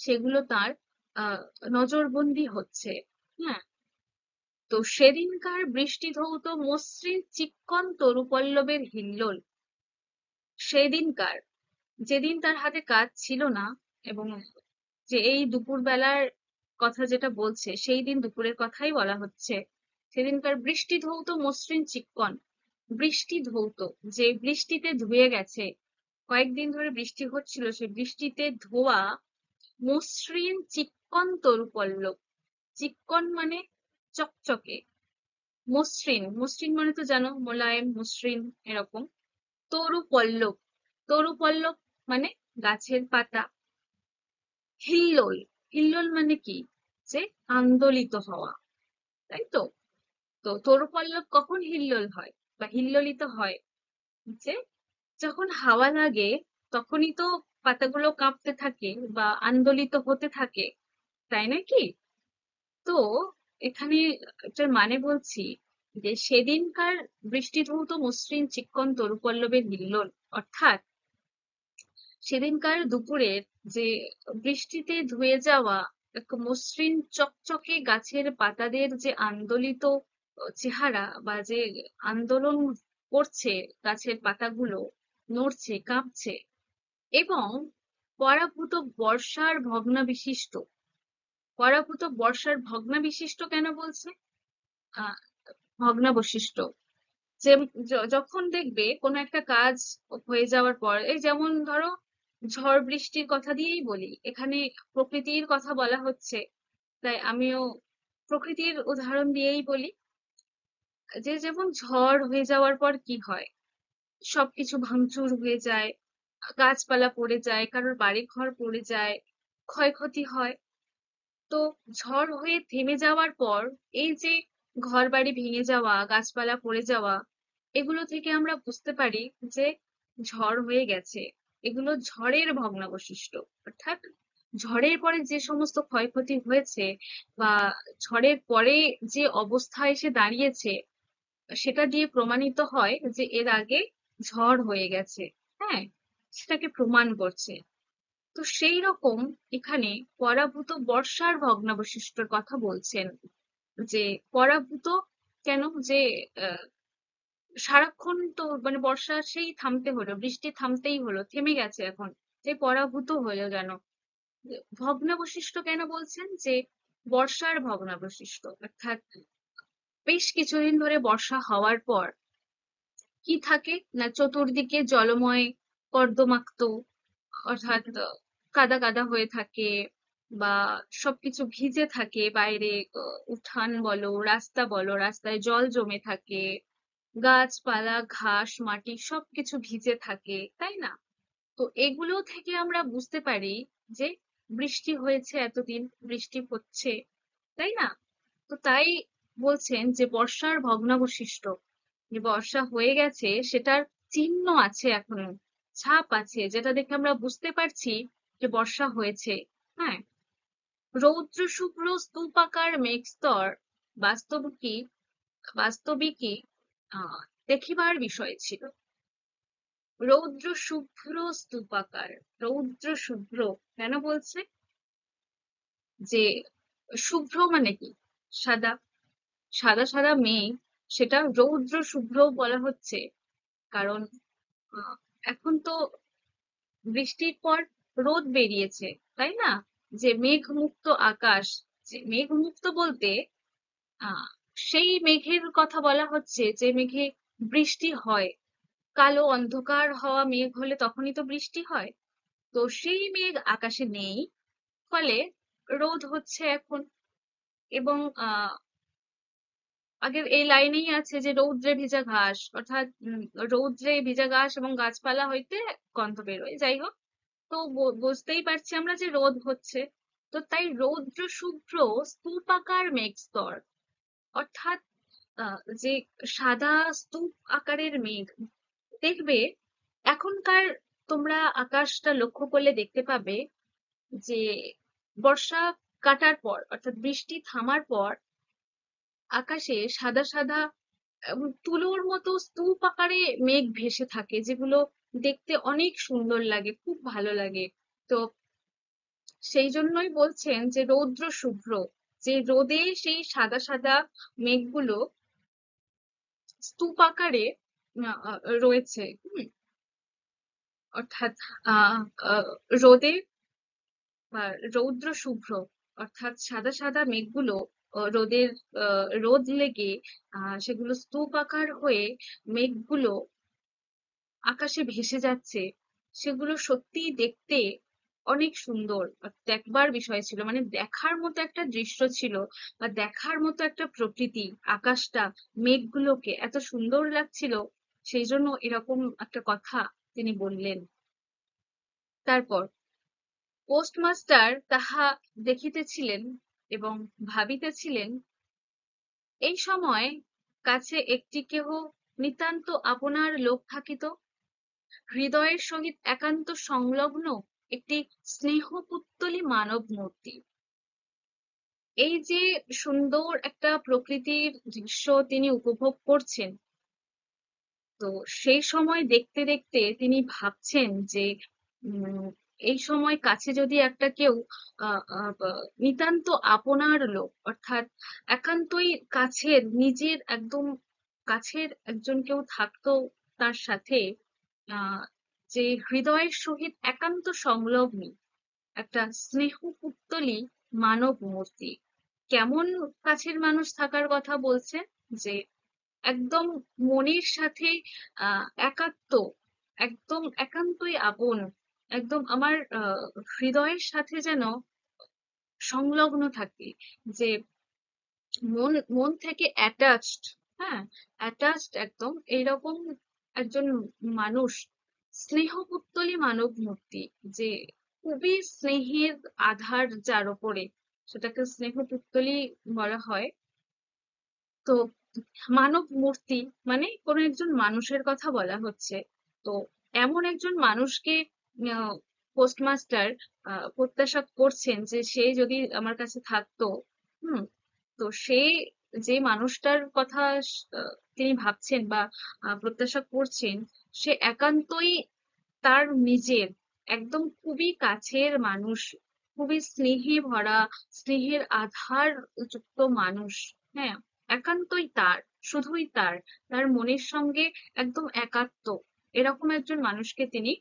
Speaker 1: সেগুলো তার আহ নজরবন্দি হচ্ছে। হ্যাঁ। তো সেদিনকার বৃষ্টি ধৌত মসৃণ চিক্কণ তরুপল্লবের হিল্লোল, সেদিনকার, যেদিন তার হাতে কাজ ছিল না, এবং যে এই দুপুর বেলার কথা যেটা বলছে সেই দিন দুপুরের কথাই বলা হচ্ছে। সেদিনকার বৃষ্টি ধৌত মসৃণ চিক্কণ, বৃষ্টি ধৌত, যে বৃষ্টিতে ধুয়ে গেছে, কয়েকদিন ধরে বৃষ্টি হচ্ছিল, সে বৃষ্টিতে ধোয়া মসৃণ চিক্কণ তরুপল্লব। চিক্কণ মানে চকচকে, মসৃণ, মসৃণ মানে তো জানো মোলায়েম, মসৃণ এরকম। তরু পল্লব, তরু পল্লব মানে গাছের পাতা। হিল্লোল, হিল্লোল মানে কি, যে আন্দোলিত হওয়া, তাই তো। তো তরু পল্লব কখন হিল্লোল হয় বা হিল্লোলিত হয়, যে যখন হাওয়া লাগে তখনই তো পাতাগুলো কাঁপতে থাকে বা আন্দোলিত হতে থাকে, তাই নাকি? তো এখানে এটার মানে বলছি যে সেদিনকার বৃষ্টিধৌত মসৃণ চিক্কণ তরুপল্লবের হিল্লোল, অর্থাৎ সেদিনকার দুপুরের যে বৃষ্টিতে ধুয়ে যাওয়া এক মসৃণ চকচকে গাছের পাতাদের যে আন্দোলিত চেহারা, বা যে আন্দোলন করছে, গাছের পাতাগুলো নড়ছে, কাঁপছে, এবং পরাভূত বর্ষার ভগ্নাবিশিষ্ট, পরাভূত বর্ষার ভগ্নাবিশিষ্ট কেন বলছে? আহ ভগ্নাবশিষ্ট, যে যখন দেখবে কোনো একটা কাজ হয়ে যাওয়ার পর, এই যেমন ধরো ঝড় বৃষ্টির কথা দিয়েই বলি, এখানে প্রকৃতির কথা বলা হচ্ছে, তাই আমিও প্রকৃতির উদাহরণ দিয়েই বলি, যে যেমন ঝড় হয়ে যাওয়ার পর কি হয়, সবকিছু ভাঙচুর হয়ে যায়, গাছপালা পড়ে যায়, কারোর বাড়ি ঘর পড়ে যায়, ক্ষয়ক্ষতি হয়। তো ঝড় হয়ে থেমে যাওয়ার পর এই যে ঘর বাড়ি ভেঙে যাওয়া, গাছপালা পড়ে যাওয়া, এগুলো থেকে আমরা বুঝতে পারি যে ঝড় হয়ে গেছে। এগুলো ঝড়ের ভগ্নাবশিষ্ট, অর্থাৎ ঝড়ের পরে যে সমস্ত ক্ষয়ক্ষতি হয়েছে বা ঝড়ের পরে যে অবস্থা এসে দাঁড়িয়েছে, সেটা দিয়ে প্রমাণিত হয় যে এর আগে ঝড় হয়ে গেছে। হ্যাঁ, সেটাকে প্রমাণ করছে। তো সেই রকম এখানে পরাভূত বর্ষার ভগ্নাবশিষ্টর কথা বলছেন, যে পরাভূত কেন, যে আহ, সারাক্ষণ তো মানে বর্ষা সেই থামতে হলো, বৃষ্টি থামতেই হলো, থেমে গেছে এখন, যে পরাভূত হলো কেন, ভগ্নাবশিষ্ট কেন বলছেন, যে বর্ষার ভগ্নাবশিষ্ট, অর্থাৎ বেশ কিছুদিন ধরে বর্ষা হওয়ার পর কি থাকে না, চতুর্দিকে জলময় কর্দমাক্ত, অর্থাৎ কাদা কাদা হয়ে থাকে, বা সবকিছু ভিজে থাকে বাইরে, উঠান বলো, রাস্তা বলো, রাস্তায় জল জমে থাকে, গাছপালা ঘাস মাটি সবকিছু ভিজে থাকে, তাই না? তো এগুলো থেকে আমরা বুঝতে পারি যে বৃষ্টি হয়েছে, এতদিন বৃষ্টি হচ্ছে, তাই না? তো তাই বলছেন যে বর্ষার ভগ্নাবশিষ্ট, যে বর্ষা হয়ে গেছে সেটার চিহ্ন আছে এখনো, ছাপ আছে, যেটা দেখে আমরা বুঝতে পারছি যে বর্ষা হয়েছে। হ্যাঁ, রৌদ্র শুভ্র স্তূপাকার মেঘস্তর বাস্তবিকই, বাস্তবিকই আহ দেখিবার বিষয় ছিল। রৌদ্র শুভ্র স্তূপাকার, রৌদ্র শুভ্র কেন বলছে, যে শুভ্র মানে কি, সাদা, সাদা সাদা মেঘ, সেটা রৌদ্র শুভ্র বলা হচ্ছে কারণ আহ, এখন তো বৃষ্টির পর রোদ বেরিয়েছে, তাই না? যে মেঘমুক্ত আকাশ, যে মেঘমুক্ত বলতে আহ সেই মেঘের কথা বলা হচ্ছে যে মেঘে বৃষ্টি হয়। কালো অন্ধকার হওয়া মেঘ হলে তখনই তো বৃষ্টি হয়। তো সেই মেঘ আকাশে নেই, ফলে রোদ হচ্ছে এখন। এবং আগের এই লাইনেই আছে যে রৌদ্রে ভেজা ঘাস, অর্থাৎ রৌদ্রে ভেজা ঘাস এবং গাছপালা হইতে গন্ধ বেরোয়, যাই হোক। তো বুঝতেই পারছি আমরা যে রোদ হচ্ছে। তো তাই রৌদ্র শুভ্র স্তূপাকার মেঘস্তর, অর্থাৎ যে সাদা স্তূপ আকারের মেঘ, দেখবে এখনকার, তোমরা আকাশটা লক্ষ্য করলে দেখতে পাবে যে বর্ষা কাটার পর, অর্থাৎ বৃষ্টি থামার পর আকাশে সাদা সাদা তুলোর মতো স্তূপ আকারে মেঘ ভেসে থাকে, যেগুলো দেখতে অনেক সুন্দর লাগে, খুব ভালো লাগে। তো সেই জন্যই বলছেন যে রৌদ্র শুভ্র, যে রোদে সেই সাদা সাদা মেঘগুলো স্তূপ আকারে রয়েছে। অর্থাৎ আহ আহ, রোদে বা রৌদ্র শুভ্র, অর্থাৎ সাদা সাদা মেঘগুলো রোদের রোদ লেগে সেগুলো স্তূপ আকার হয়ে মেঘগুলো আকাশে ভেসে যাচ্ছে, সেগুলো সত্যিই দেখতে অনেক সুন্দর দেখবার বিষয় ছিল, মানে দেখার মতো একটা দৃশ্য ছিল, বা দেখার মতো একটা প্রকৃতি। আকাশটা, মেঘগুলোকে এত সুন্দর লাগছিল, সেই জন্য এরকম একটা কথা তিনি বললেন। তারপর পোস্টমাস্টার তাহা দেখিতেছিলেন এবং ভাবিতেছিলেন, এই সময় কাছে একটি কেহ নিতান্ত আপনার লোক থাকিত, হৃদয়ের সহিত একান্ত সংলগ্ন একটি স্নেহপুত্তলী মানব মূর্তি। এই যে সুন্দর একটা প্রকৃতির দৃশ্য তিনি উপভোগ করছেন, তো সেই সময় দেখতে দেখতে তিনি ভাবছেন যে উম, এই সময় কাছে যদি একটা কেউ নিতান্ত আপনার লোক, অর্থাৎ একান্তই কাছের, নিজের একদম কাছের একজন কেউ থাকতো তার সাথে, আহ যে হৃদয়ের সহিত একান্ত সংলগ্ন একটা স্নেহ পুত্তলী মানব মূর্তি। কেমন কাছের মানুষ থাকার কথা বলছে? যে একদম মনের সাথে একাত্ম, একদম একান্তই আপন, একদম আমার হৃদয়ের সাথে যেন সংলগ্ন থাকে, যে মন মন থেকে অ্যাটাচড। হ্যাঁ, অ্যাটাচড একদম এইরকম একজন মানুষ, স্নেহপুত্তলী মানব মূর্তি, যে খুবই স্নেহের আধার যার ওপরে, সেটাকে স্নেহপুত্তলী বলা হয়। তো মানব মূর্তি মানে কোন একজন মানুষের কথা বলা হচ্ছে। তো এমন একজন মানুষকে পোস্টমাস্টার প্রত্যাশা করছেন যে সে যদি আমার কাছে থাকতো। হুম। তো সে যে মানুষটার কথা তিনি ভাবছেন বা প্রত্যাশা করছেন, সে একান্তই তার নিজের একদম খুবই কাছের মানুষ, খুবই স্নেহে ভরা, স্নেহের আধার যুক্ত মানুষ। হ্যাঁ, একান্তই তার, শুধুই তার, তার মনের সঙ্গে একদম একাত্ম, এরকম একজন মানুষকে তিনি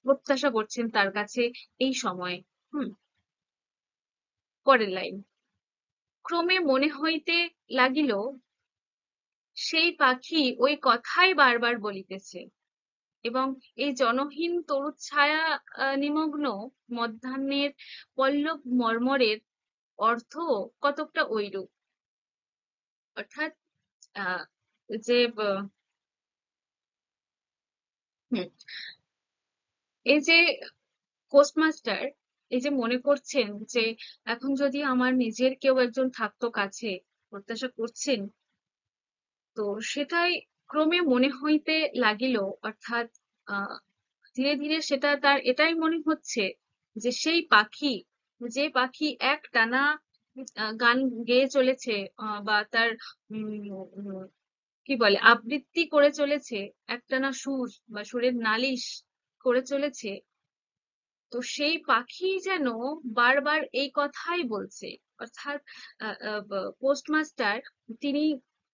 Speaker 1: প্রত্যাশা করছেন তার কাছে এই সময়ে। হুম। পরের লাইন, ক্রমে মনে হইতে লাগিল সেই পাখি ওই কথাই বারবার বলিতেছে, এবং এই জনহীন তরুচ্ছায়া নিমগ্ন মধ্যাহ্নের পল্লব মর্মরের অর্থ কতকটা ঐরূপ। অর্থাৎ আহ, যে হুম, এই যে পোস্টমাস্টার এই যে মনে করছেন যে এখন যদি আমার নিজের কেউ একজন থাকতো কাছে, প্রত্যাশা করছেন, তো সেটাই ক্রমে মনে হইতে লাগিল। অর্থাৎ আহ ধীরে ধীরে সেটা তার এটাই মনে হচ্ছে যে সেই পাখি, যে পাখি এক টানা গান গেয়ে চলেছে, বা তার কি বলে আবৃত্তি করে চলেছে, একটানা সুর বা সুরের নালিশ করে চলেছে, তো সেই পাখি যেন বারবার এই কথাই বলছে। অর্থাৎ পোস্টমাস্টার তিনি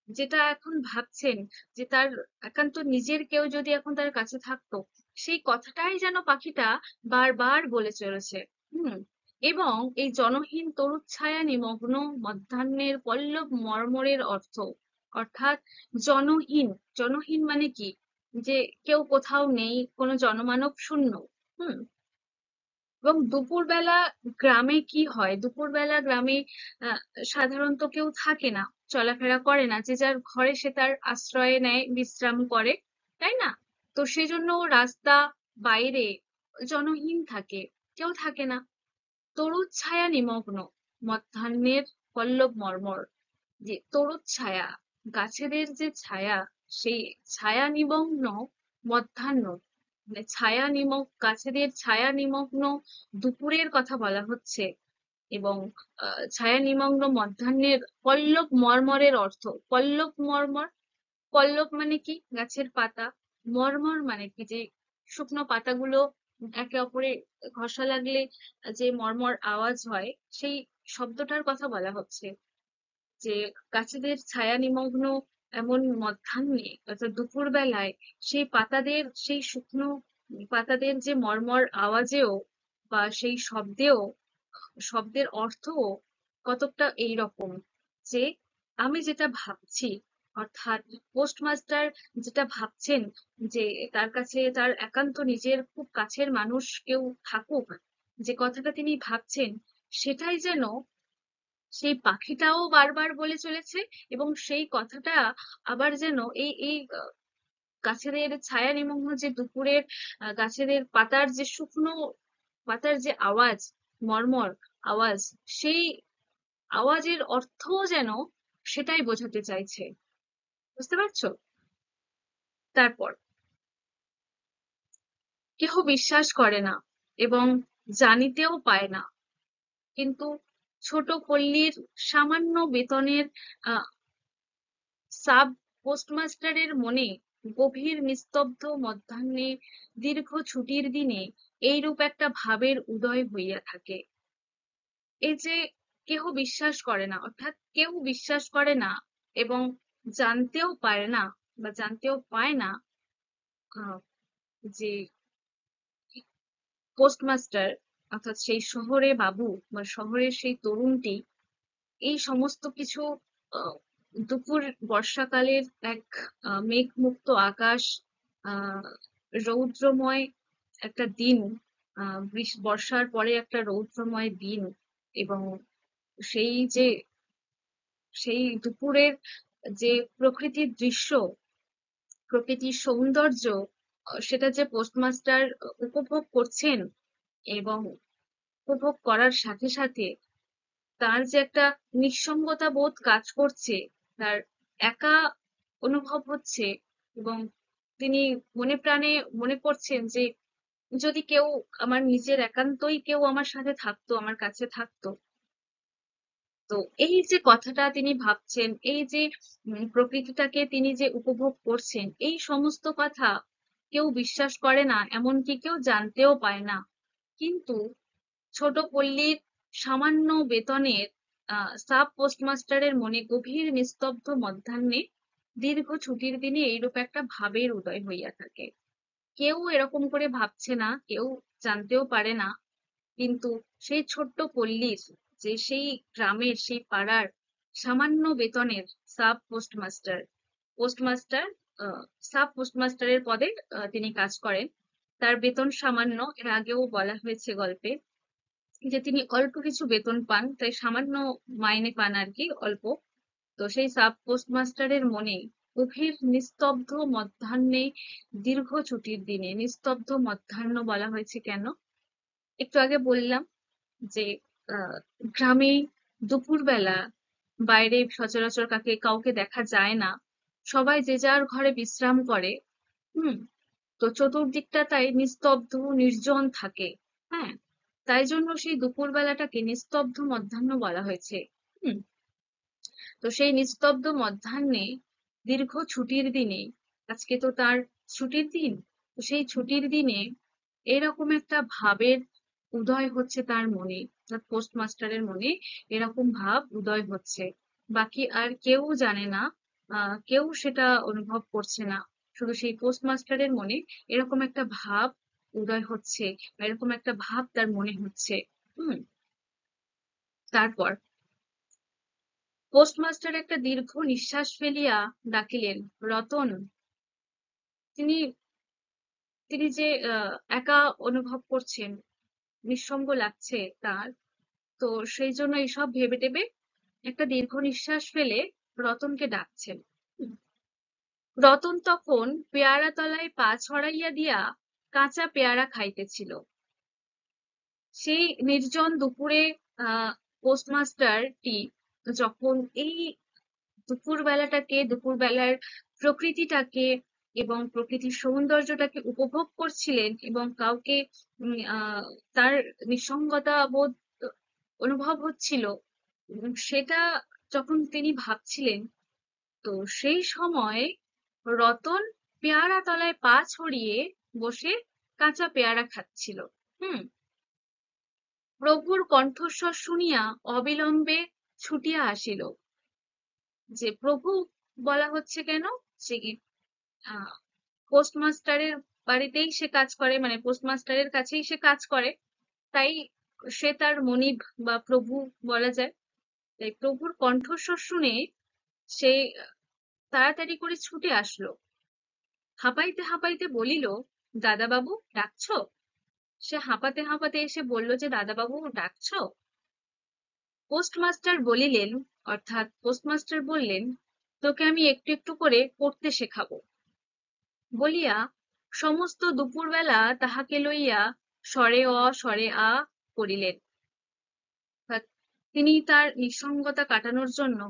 Speaker 1: যেটা এখন ভাবছেন, যে তার একান্ত নিজের কেউ যদি এখন তার কাছে থাকতো, সেই কথাটাই যেন পাখিটা বারবার বলে চলেছে। হুম। এবং এই জনহীন তরুচ্ছায়া নিমগ্ন মধ্যাহ্নের পল্লব মর্মরের অর্থ, অর্থাৎ জনহীন, জনহীন মানে কি, যে কেউ কোথাও নেই, কোনো জনমানব শূন্য। হুম। এবং দুপুরবেলা গ্রামে কি হয়, দুপুরবেলা গ্রামে আহ, সাধারণত কেউ থাকে না, চলাফেরা করে না, যে যার ঘরে সে তার আশ্রয় নেয়, বিশ্রাম করে, তাই না? তো সেই জন্য রাস্তা বাইরে জনহীন থাকে, কেউ থাকে না। তরুর ছায়া নিমগ্ন মধ্যাহ্নের পল্লব মর্মর, যে তরুর ছায়া, গাছেদের যে ছায়া, সেই ছায়া নিমগ্ন মধ্যাহ্ন, মানে ছায়া গাছেদের ছায়া নিমগ্ন দুপুরের কথা বলা হচ্ছে। এবং ছায়া নিমগ্ন মধ্যাহ্নের পল্লব মর্মরের অর্থ, পল্লব মর্মর, পল্লব মানে কি গাছের পাতা, মর্মর মানে কি যে শুকনো পাতাগুলো একে অপরে ঘষা লাগলে যে মর্মর আওয়াজ হয়, সেই শব্দটার কথা বলা হচ্ছে। যে গাছেদের ছায়া নিমগ্ন এমন মধ্যাহ্নে, অর্থাৎ দুপুর বেলায়, সেই পাতাদের, সেই শুকনো পাতাদের যে মর্মর আওয়াজেও বা সেই শব্দেও, শব্দের অর্থও কতকটা এইরকম, যে আমি যেটা ভাবছি, অর্থাৎ পোস্টমাস্টার যেটা ভাবছেন, যে তার কাছে তার একান্ত নিজের খুব কাছের মানুষ কেউ থাকুক, যে কথাটা তিনি ভাবছেন সেটাই যেন সেই পাখিটাও বারবার বলে চলেছে, এবং সেই কথাটা আবার যেন এই এই গাছেদের ছায়া নিমগ্ন যে দুপুরের গাছেদের পাতার যে শুকনো পাতার যে আওয়াজ, মর্মর আওয়াজ, সেই আওয়াজের অর্থও যেন সেটাই বোঝাতে চাইছে। বুঝতে পারছো? তারপর, কেহ বিশ্বাস করে না এবং জানিতেও পায় না, কিন্তু ছোট পল্লীর সামান্য বেতনের আহ সাব পোস্টমাস্টারের মনে গভীর নিস্তব্ধ মধ্যাহ্নে দীর্ঘ ছুটির দিনে এইরূপ একটা ভাবের উদয় হইয়া থাকে। এই যে কেহ বিশ্বাস করে না, অর্থাৎ কেউ বিশ্বাস করে না এবং জানতেও পারে না বা জানতেও পায় না আহ, যে পোস্টমাস্টার, অর্থাৎ সেই শহরে বাবু বা শহরের সেই তরুণটি এই সমস্ত কিছু আহ, দুপুর বর্ষাকালের এক মেঘমুক্ত আকাশ, আহ রৌদ্রময় একটা দিন, বর্ষার পরে একটা রৌদ্রময় দিন, এবং সেই যে সেই দুপুরের যে প্রকৃতির দৃশ্য, প্রকৃতির সৌন্দর্য, সেটা যে পোস্টমাস্টার উপভোগ করছেন, এবং উপভোগ করার সাথে সাথে তার যে একটা নিঃসঙ্গতা বোধ কাজ করছে, তার একা অনুভব হচ্ছে, এবং তিনি মনে প্রাণে মনে করছেন যে যদি কেউ, আমার নিজের একান্তই কেউ আমার সাথে থাকতো, আমার কাছে থাকতো। তো এই যে কথাটা তিনি ভাবছেন, এই যে প্রকৃতিটাকে তিনি যে উপভোগ করছেন, এই সমস্ত কথা কেউ বিশ্বাস করে না, এমনকি কেউ জানতেও পায় না। কিন্তু ছোট পল্লীর সামান্য বেতনের সাব পোস্টমাস্টারের মনে গভীর নিস্তব্ধ মধ্যাহ্নে দীর্ঘ ছুটির দিনে এইরূপ একটা ভাবের উদয় হইয়া থাকে। কেউ এরকম করে ভাবছে না, কেউ জানতেও পারে না, কিন্তু সেই ছোট্ট পল্লীর, যে সেই গ্রামের, সেই পাড়ার সামান্য বেতনের সাব পোস্টমাস্টার, পোস্টমাস্টার সাব পোস্টমাস্টারের পদে তিনি কাজ করেন। তার বেতন সামান্য, এর আগেও বলা হয়েছে গল্পে যে তিনি অল্প কিছু বেতন পান, তাই সামান্য মাইনে পান আর কি, অল্প। তো সেই সাব পোস্টমাস্টারের মনে গভীর নিস্তব্ধ মধ্যাহ্নে দীর্ঘ ছুটির দিনে, নিস্তব্ধ মধ্যাহ্ন বলা হয়েছে কেন, একটু আগে বললাম যে আহ, গ্রামে দুপুরবেলা বাইরে সচরাচর কাউকে দেখা যায় না, সবাই যে যার ঘরে বিশ্রাম করে। হুম। তো চতুর্দিকটা তাই নিস্তব্ধ, নির্জন থাকে। হ্যাঁ, তাই জন্য সেই দুপুরবেলাটাকে নিস্তব্ধ মধ্যাহ্ন বলা হয়েছে। হুম। তো সেই নিস্তব্ধ মধ্যাহ্নে দীর্ঘ ছুটির দিনে, আজকে তো তার ছুটির দিন, তো সেই ছুটির দিনে এরকম একটা ভাবের উদয় হচ্ছে তার মনে, তার পোস্টমাস্টারের মনে এরকম ভাব উদয় হচ্ছে। বাকি আর কেউ জানে না, কেউ সেটা অনুভব করছে না, শুধু সেই পোস্টমাস্টারের মনে এরকম একটা ভাব উদয় হচ্ছে, বা এরকম একটা ভাব তার মনে হচ্ছে। হুম। তারপর পোস্টমাস্টার একটা দীর্ঘ নিঃশ্বাস ফেলিয়া ডাকিলেন, রতন। তিনি তিনি যে একা অনুভব করছেন, নিঃসঙ্গ লাগছে তার, তো সেই জন্য এইসব ভেবে টেবে একটা দীর্ঘ নিঃশ্বাস ফেলে রতনকে ডাকছেন। হুম। রতন তখন পেয়ারা তলায় পা ছড়াইয়া দিয়া কাঁচা পেয়ারা খাইতেছিল। সেই নির্জন দুপুরে আহ পোস্টমাস্টারটি যখন এই দুপুরবেলার প্রকৃতিটাকে এবং প্রকৃতির সৌন্দর্যটাকে উপভোগ করছিলেন, এবং কাউকে তার নিঃসঙ্গতা বোধ অনুভব হচ্ছিল, সেটা যখন তিনি ভাবছিলেন, তো সেই সময় রতন পেয়ারা তলায় পা ছড়িয়ে বসে কাঁচা পেয়ারা খাচ্ছিল। হুম। প্রভুর কণ্ঠস্বর শুনিয়া অবিলম্বে ছুটিয়া আসিল। যে প্রভু বলা হচ্ছে কেন, সে পোস্টমাস্টারের বাড়িতেই সে কাজ করে, মানে পোস্টমাস্টারের কাছেই সে কাজ করে, তাই সে তার মনিব বা প্রভু বলা যায়। তাই প্রভুর কণ্ঠস্বর শুনে সে তাড়াতাড়ি করে ছুটে আসলো, হাঁপাইতে হাঁপাইতে বলিল, দাদা বাবু ডাকছো? সে হাঁপাতে হাঁপাতে এসে বলল যে, দাদাবাবু ডাকছো? পোস্টমাস্টার বলিলেন, অর্থাৎ পোস্টমাস্টার বললেন, তোকে আমি একটু একটু করে পড়তে শেখাবো। বলিয়া সমস্ত দুপুরবেলা তাহাকে লইয়া স্বরে অ স্বরে আ করিলেন। অর্থাৎ তিনি তার নিঃসঙ্গতা কাটানোর জন্য,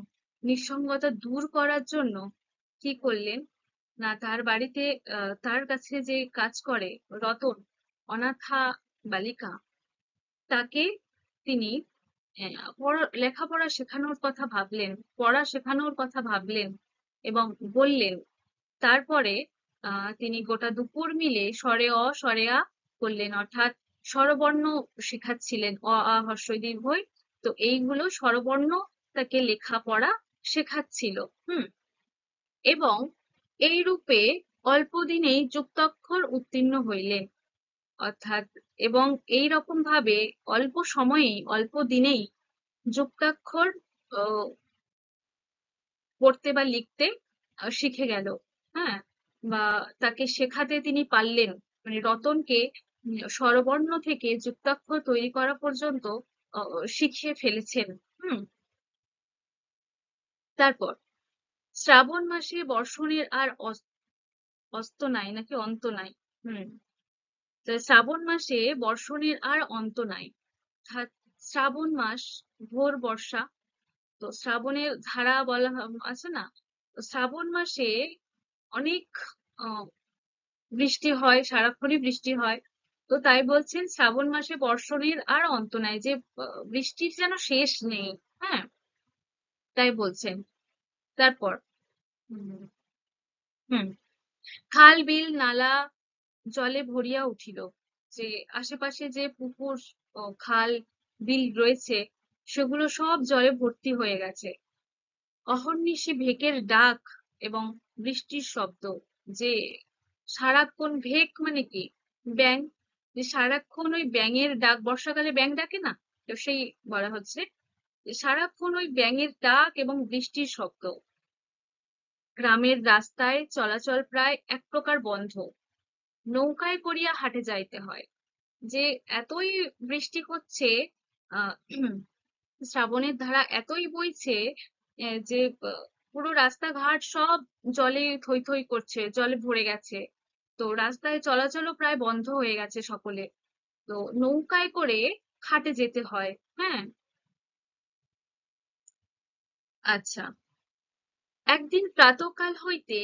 Speaker 1: নিঃসঙ্গতা দূর করার জন্য কি করলেন না, তার বাড়িতে তার কাছে যে কাজ করে রতন, অনাথা বালিকা, তাকে তিনি লেখাপড়া শেখানোর কথা ভাবলেন, পড়া শেখানোর কথা ভাবলেন এবং বললেন। তারপরে তিনি গোটা দুপুর মিলে স্বরে অ স্বরে আ করলেন, অর্থাৎ স্বরবর্ণ শেখাচ্ছিলেন, অ আ হ্রস্বই দীর্ঘই। তো এইগুলো স্বরবর্ণ তাকে লেখাপড়া শেখাচ্ছিল। এবং এই রূপে অল্প দিনেই যুক্তাক্ষর উত্তীর্ণ হইলেন, অর্থাৎ এবং এই রকম ভাবে অল্প সময়েই, অল্প দিনেই যুক্তাক্ষর আহ, পড়তে বা লিখতে শিখে গেল। হ্যাঁ, বা তাকে শেখাতে তিনি পারলেন, মানে রতনকে স্বরবর্ণ থেকে যুক্তাক্ষর তৈরি করা পর্যন্ত শিখিয়ে ফেলেছেন। হুম। তারপর শ্রাবণ মাসে বর্ষণের আর অস্ত নাই, নাকি অন্ত নাই। হুম। তো শ্রাবণ মাসে বর্ষণের আর অন্ত নাই, অর্থাৎ শ্রাবণ মাস ভোর বর্ষা। তো শ্রাবণের ধারা বলা আছে না, তো শ্রাবণ মাসে অনেক আহ, বৃষ্টি হয়, সারাক্ষণই বৃষ্টি হয়। তো তাই বলছেন শ্রাবণ মাসে বর্ষণের আর অন্ত নাই, যে বৃষ্টির যেন শেষ নেই। হ্যাঁ, তাই বলছেন। তারপর হুম হুম, খাল বিল নালা জলে ভরিয়া উঠিল। যে আশেপাশে যে পুকুর, খাল, বিল রয়েছে, সেগুলো সব জলে ভর্তি হয়ে গেছে। অহর্নিশি ভেকের ডাক এবং বৃষ্টির শব্দ, যে সারাক্ষণ, ভেক মানে কি, ব্যাঙ, যে সারাক্ষণ ওই ব্যাঙের ডাক, বর্ষাকালে ব্যাঙ ডাকে না, তো সেই বলা হচ্ছে যে সারাক্ষণ ওই ব্যাঙের ডাক এবং বৃষ্টির শব্দ। গ্রামের রাস্তায় চলাচল প্রায় এক প্রকার বন্ধ, নৌকায় করিয়া হাটে যাইতে হয়। যে এতই বৃষ্টি হচ্ছে, আহ শ্রাবণের ধারা এতই বইছে, যে পুরো রাস্তাঘাট সব জলে থই থই করছে, জলে ভরে গেছে। তো রাস্তায় চলাচলও প্রায় বন্ধ হয়ে গেছে সকলে। তো নৌকায় করে ঘাটে যেতে হয়। হ্যাঁ। আচ্ছা, একদিন প্রাতঃকাল হইতে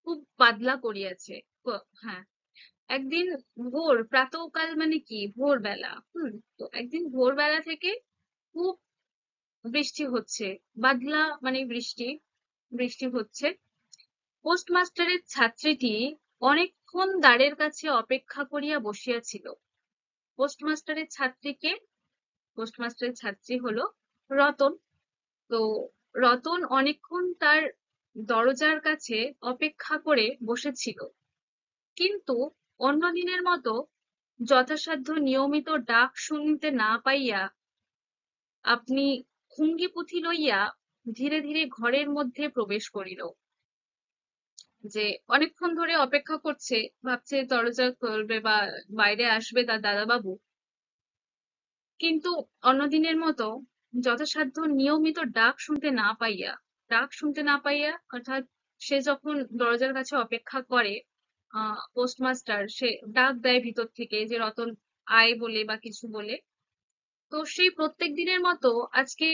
Speaker 1: খুব বাদলা করিয়াছে। হ্যাঁ, একদিন ভোর, প্রাতঃকাল মানে কি, ভোরবেলা। তো একদিন ভোরবেলা থেকে খুব বৃষ্টি হচ্ছে। বাদলা মানে বৃষ্টি, বৃষ্টি হচ্ছে। পোস্টমাস্টারের ছাত্রীটি অনেকক্ষণ দ্বারের কাছে অপেক্ষা করিয়া বসিয়াছিল। পোস্টমাস্টারের ছাত্রীকে, পোস্টমাস্টারের ছাত্রী হলো রতন। তো রতন অনেকক্ষণ তার দরজার কাছে অপেক্ষা করে বসেছিল, কিন্তু অন্যদিনের মতো যথাসাধ্য নিয়মিত ডাক শুনিতে না পাইয়া আপনি খুঙ্গি পুঁথি লইয়া ধীরে ধীরে ঘরের মধ্যে প্রবেশ করিল। যে অনেকক্ষণ ধরে অপেক্ষা করছে, ভাবছে দরজা খুলবে বা বাইরে আসবে তার দাদাবাবু, কিন্তু অন্যদিনের মতো যথাসাধ্য নিয়মিত ডাক শুনতে না পাইয়া, অর্থাৎ সে যখন দরজার কাছে অপেক্ষা করে, পোস্টমাস্টার সে ডাক দেয় ভিতর থেকে যে রতন আয় বলে বা কিছু বলে। তো সেই প্রত্যেক দিনের মতো আজকে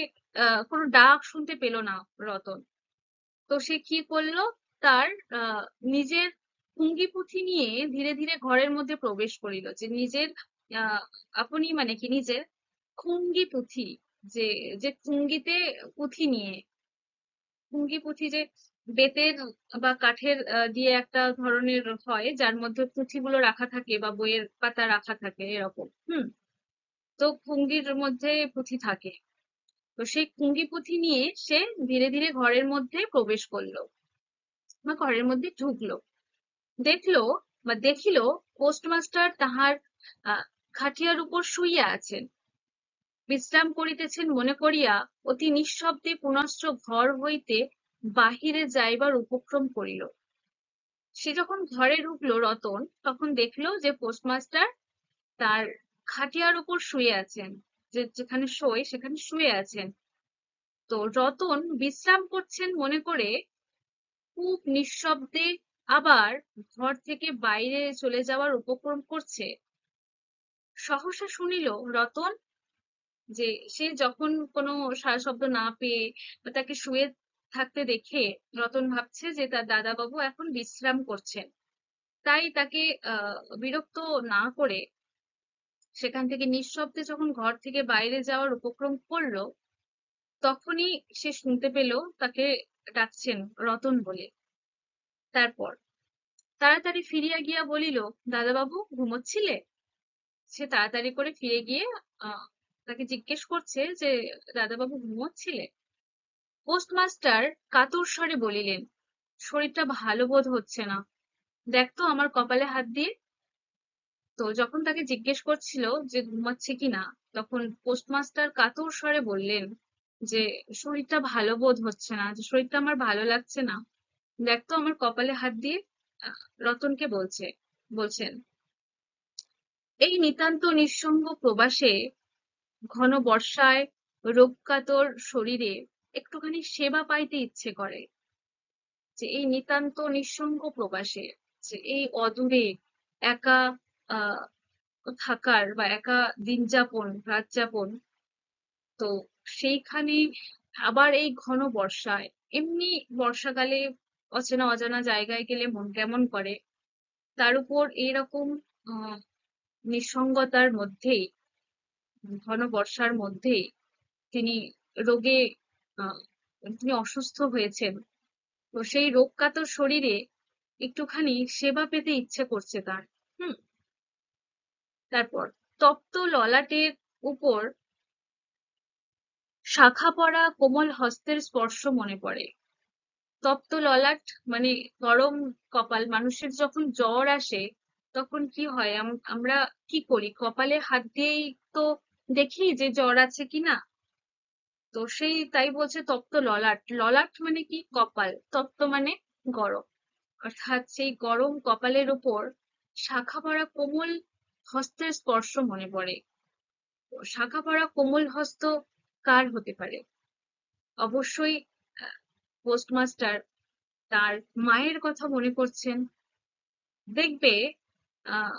Speaker 1: কোনো ডাক শুনতে পেল না রতন। তো সে কি করলো, তার আহ নিজের খুঙ্গি পুঁথি নিয়ে ধীরে ধীরে ঘরের মধ্যে প্রবেশ করিল। যে নিজের আহ আপনি মানে কি, নিজের খুঙ্গি পুঁথি, যে যে খুঙ্গিতে পুঁথি নিয়ে, খুঙ্গি পুঁথি যে বেতের বা কাঠের দিয়ে একটা ধরনের হয়, যার মধ্যে পুঁথিগুলো রাখা থাকে বা বইয়ের পাতা রাখা থাকে এরকম। তো খুঙ্গির মধ্যে পুঁথি থাকে। তো সেই খুঙ্গি পুঁথি নিয়ে সে ধীরে ধীরে ঘরের মধ্যে প্রবেশ করলো বা ঘরের মধ্যে ঢুকলো। দেখলো বা দেখিল পোস্টমাস্টার তাহার আহ খাটিয়ার উপর শুইয়া আছেন, বিশ্রাম করিতেছেন মনে করিয়া অতি নিঃশব্দে পুনশ্চ ঘর হইতে বাহিরে যাইবার উপক্রম করিল। সে যখন ঘরে ঢুকলো রতন, তখন দেখলো যে পোস্টমাস্টার তার খাটিয়ার উপর শুয়ে আছেন, যেখানে শোয় সেখানে শুয়ে আছেন। তো রতন বিশ্রাম করছেন মনে করে খুব নিঃশব্দে আবার ঘর থেকে বাইরে চলে যাওয়ার উপক্রম করছে। সহসা শুনিল রতন যে সে যখন কোনো সাড়া শব্দ না পেয়ে বা তাকে শুয়ে থাকতে দেখে রতন ভাবছে যে তার দাদাবাবু এখন বিশ্রাম করছেন। তাই তাকে বিরক্ত না করে সেখান থেকে নিঃশব্দে যখন ঘর থেকে বাইরে যাওয়ার উপক্রম করলো, তখনই সে শুনতে পেল তাকে ডাকছেন রতন বলে। তারপর তাড়াতাড়ি ফিরিয়া গিয়া বলিল, দাদাবাবু ঘুমোচ্ছিলে? সে তাড়াতাড়ি করে ফিরে গিয়ে আহ তাকে জিজ্ঞেস করছে যে দাদাবাবু ঘুমোচ্ছিলে? পোস্টমাস্টার কাতর স্বরে বলিলেন, শরীরটা ভালো বোধ হচ্ছে না, দেখ তো আমার কপালে হাত দিয়ে। তো যখন তাকে জিজ্ঞেস করছিল যে ঘুমাচ্ছে কিনা, তখন পোস্টমাস্টার কাতর স্বরে বললেন যে শরীরটা ভালো বোধ হচ্ছে না, যে শরীরটা আমার ভালো লাগছে না, দেখ তো আমার কপালে হাত দিয়ে। রতনকে বলছেন, এই নিতান্ত নিঃসঙ্গ প্রবাসে, ঘন বর্ষায় রোগকাতর শরীরে একটুখানি সেবা পাইতে ইচ্ছে করে। যে এই নিতান্ত নিঃসঙ্গ প্রবাসে, যে এই অদূরে একা আহ থাকার বা একা দিন যাপন, রাত যাপন, তো সেইখানে আবার এই ঘন বর্ষায়, এমনি বর্ষাকালে অচেনা অজানা জায়গায় গেলে মন কেমন করে, তার উপর এইরকম আহ নিঃসঙ্গতার মধ্যেই, ঘন বর্ষার মধ্যেই তিনি রোগে আহ তিনি অসুস্থ হয়েছেন। তো সেই রোগকাতর শরীরে একটুখানি সেবা পেতে ইচ্ছে করছে তার। হুম। তারপর তপ্ত ললাটের উপর শাখা পড়া কোমল হস্তের স্পর্শ মনে পড়ে। তপ্ত ললাট মানে গরম কপাল। মানুষের যখন জ্বর আসে তখন কি হয়, আমরা কি করি, কপালে হাত দিয়েই তো দেখি যে জ্বর আছে কিনা। তো সেই তাই বলছে তপ্ত ললাট। ললাট মানে কি? কপাল। তপ্ত মানে গরম। অর্থাৎ সেই গরম কপালের উপর শাখা পড়া কোমল হস্তের স্পর্শ মনে পড়ে। তো শাখা পড়া কোমল হস্ত কার হতে পারে? অবশ্যই পোস্টমাস্টার তার মায়ের কথা মনে করছেন। দেখবে আহ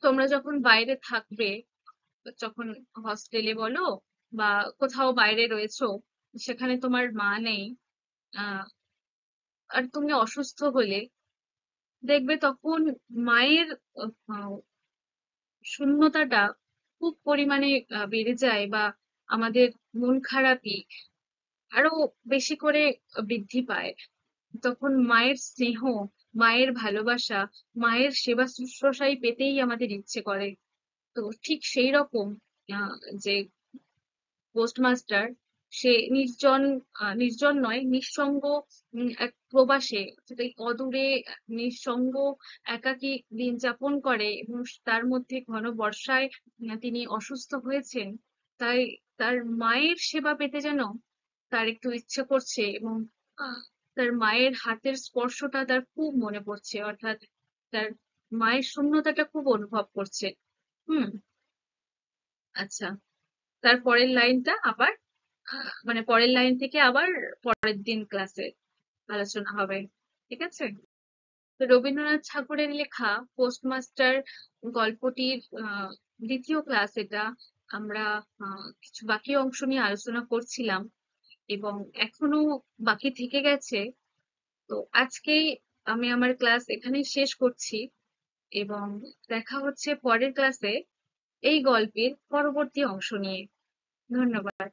Speaker 1: তোমরা যখন বাইরে থাকবে, যখন হস্টেলে বলো বা কোথাও বাইরে রয়েছো, সেখানে তোমার মা নেই, আহ আর তুমি অসুস্থ হলে, দেখবে তখন মায়ের আহ, শূন্যতাটা খুব পরিমাণে বেড়ে যায়, বা আমাদের মন খারাপই আরো বেশি করে বৃদ্ধি পায়। তখন মায়ের স্নেহ, মায়ের ভালোবাসা, মায়ের সেবা শুশ্রূষাই পেতেই আমাদের ইচ্ছে করে। তো ঠিক সেই রকম আহ, যে পোস্টমাস্টার, সে নির্জন নয়, নিঃসঙ্গ এক প্রবাসে, অর্থাৎ এই অদূরে নিঃসঙ্গ একাকী দিন যাপন করে, এবং তার মধ্যে ঘন বর্ষায় তিনি অসুস্থ হয়েছেন। তাই তার মায়ের সেবা পেতে যেন তার একটু ইচ্ছে করছে, এবং আহ, তার মায়ের হাতের স্পর্শটা তার খুব মনে পড়ছে, অর্থাৎ তার মায়ের শূন্যতাটা খুব অনুভব করছে। হুম। আচ্ছা, তার পরের লাইনটা আবার মানে পরের লাইন থেকে আবার পরের দিন ক্লাসে আলোচনা হবে। ঠিক আছে? তো রবীন্দ্রনাথ ঠাকুরের লেখা পোস্টমাস্টার গল্পটির দ্বিতীয় ক্লাস এটা। আমরা কিছু বাকি অংশ নিয়ে আলোচনা করছিলাম, এবং এখনো বাকি থেকে গেছে। তো আজকেই আমি আমার ক্লাস এখানেই শেষ করছি, এবং দেখা হচ্ছে পরের ক্লাসে এই গল্পের পরবর্তী অংশ নিয়ে। ধন্যবাদ।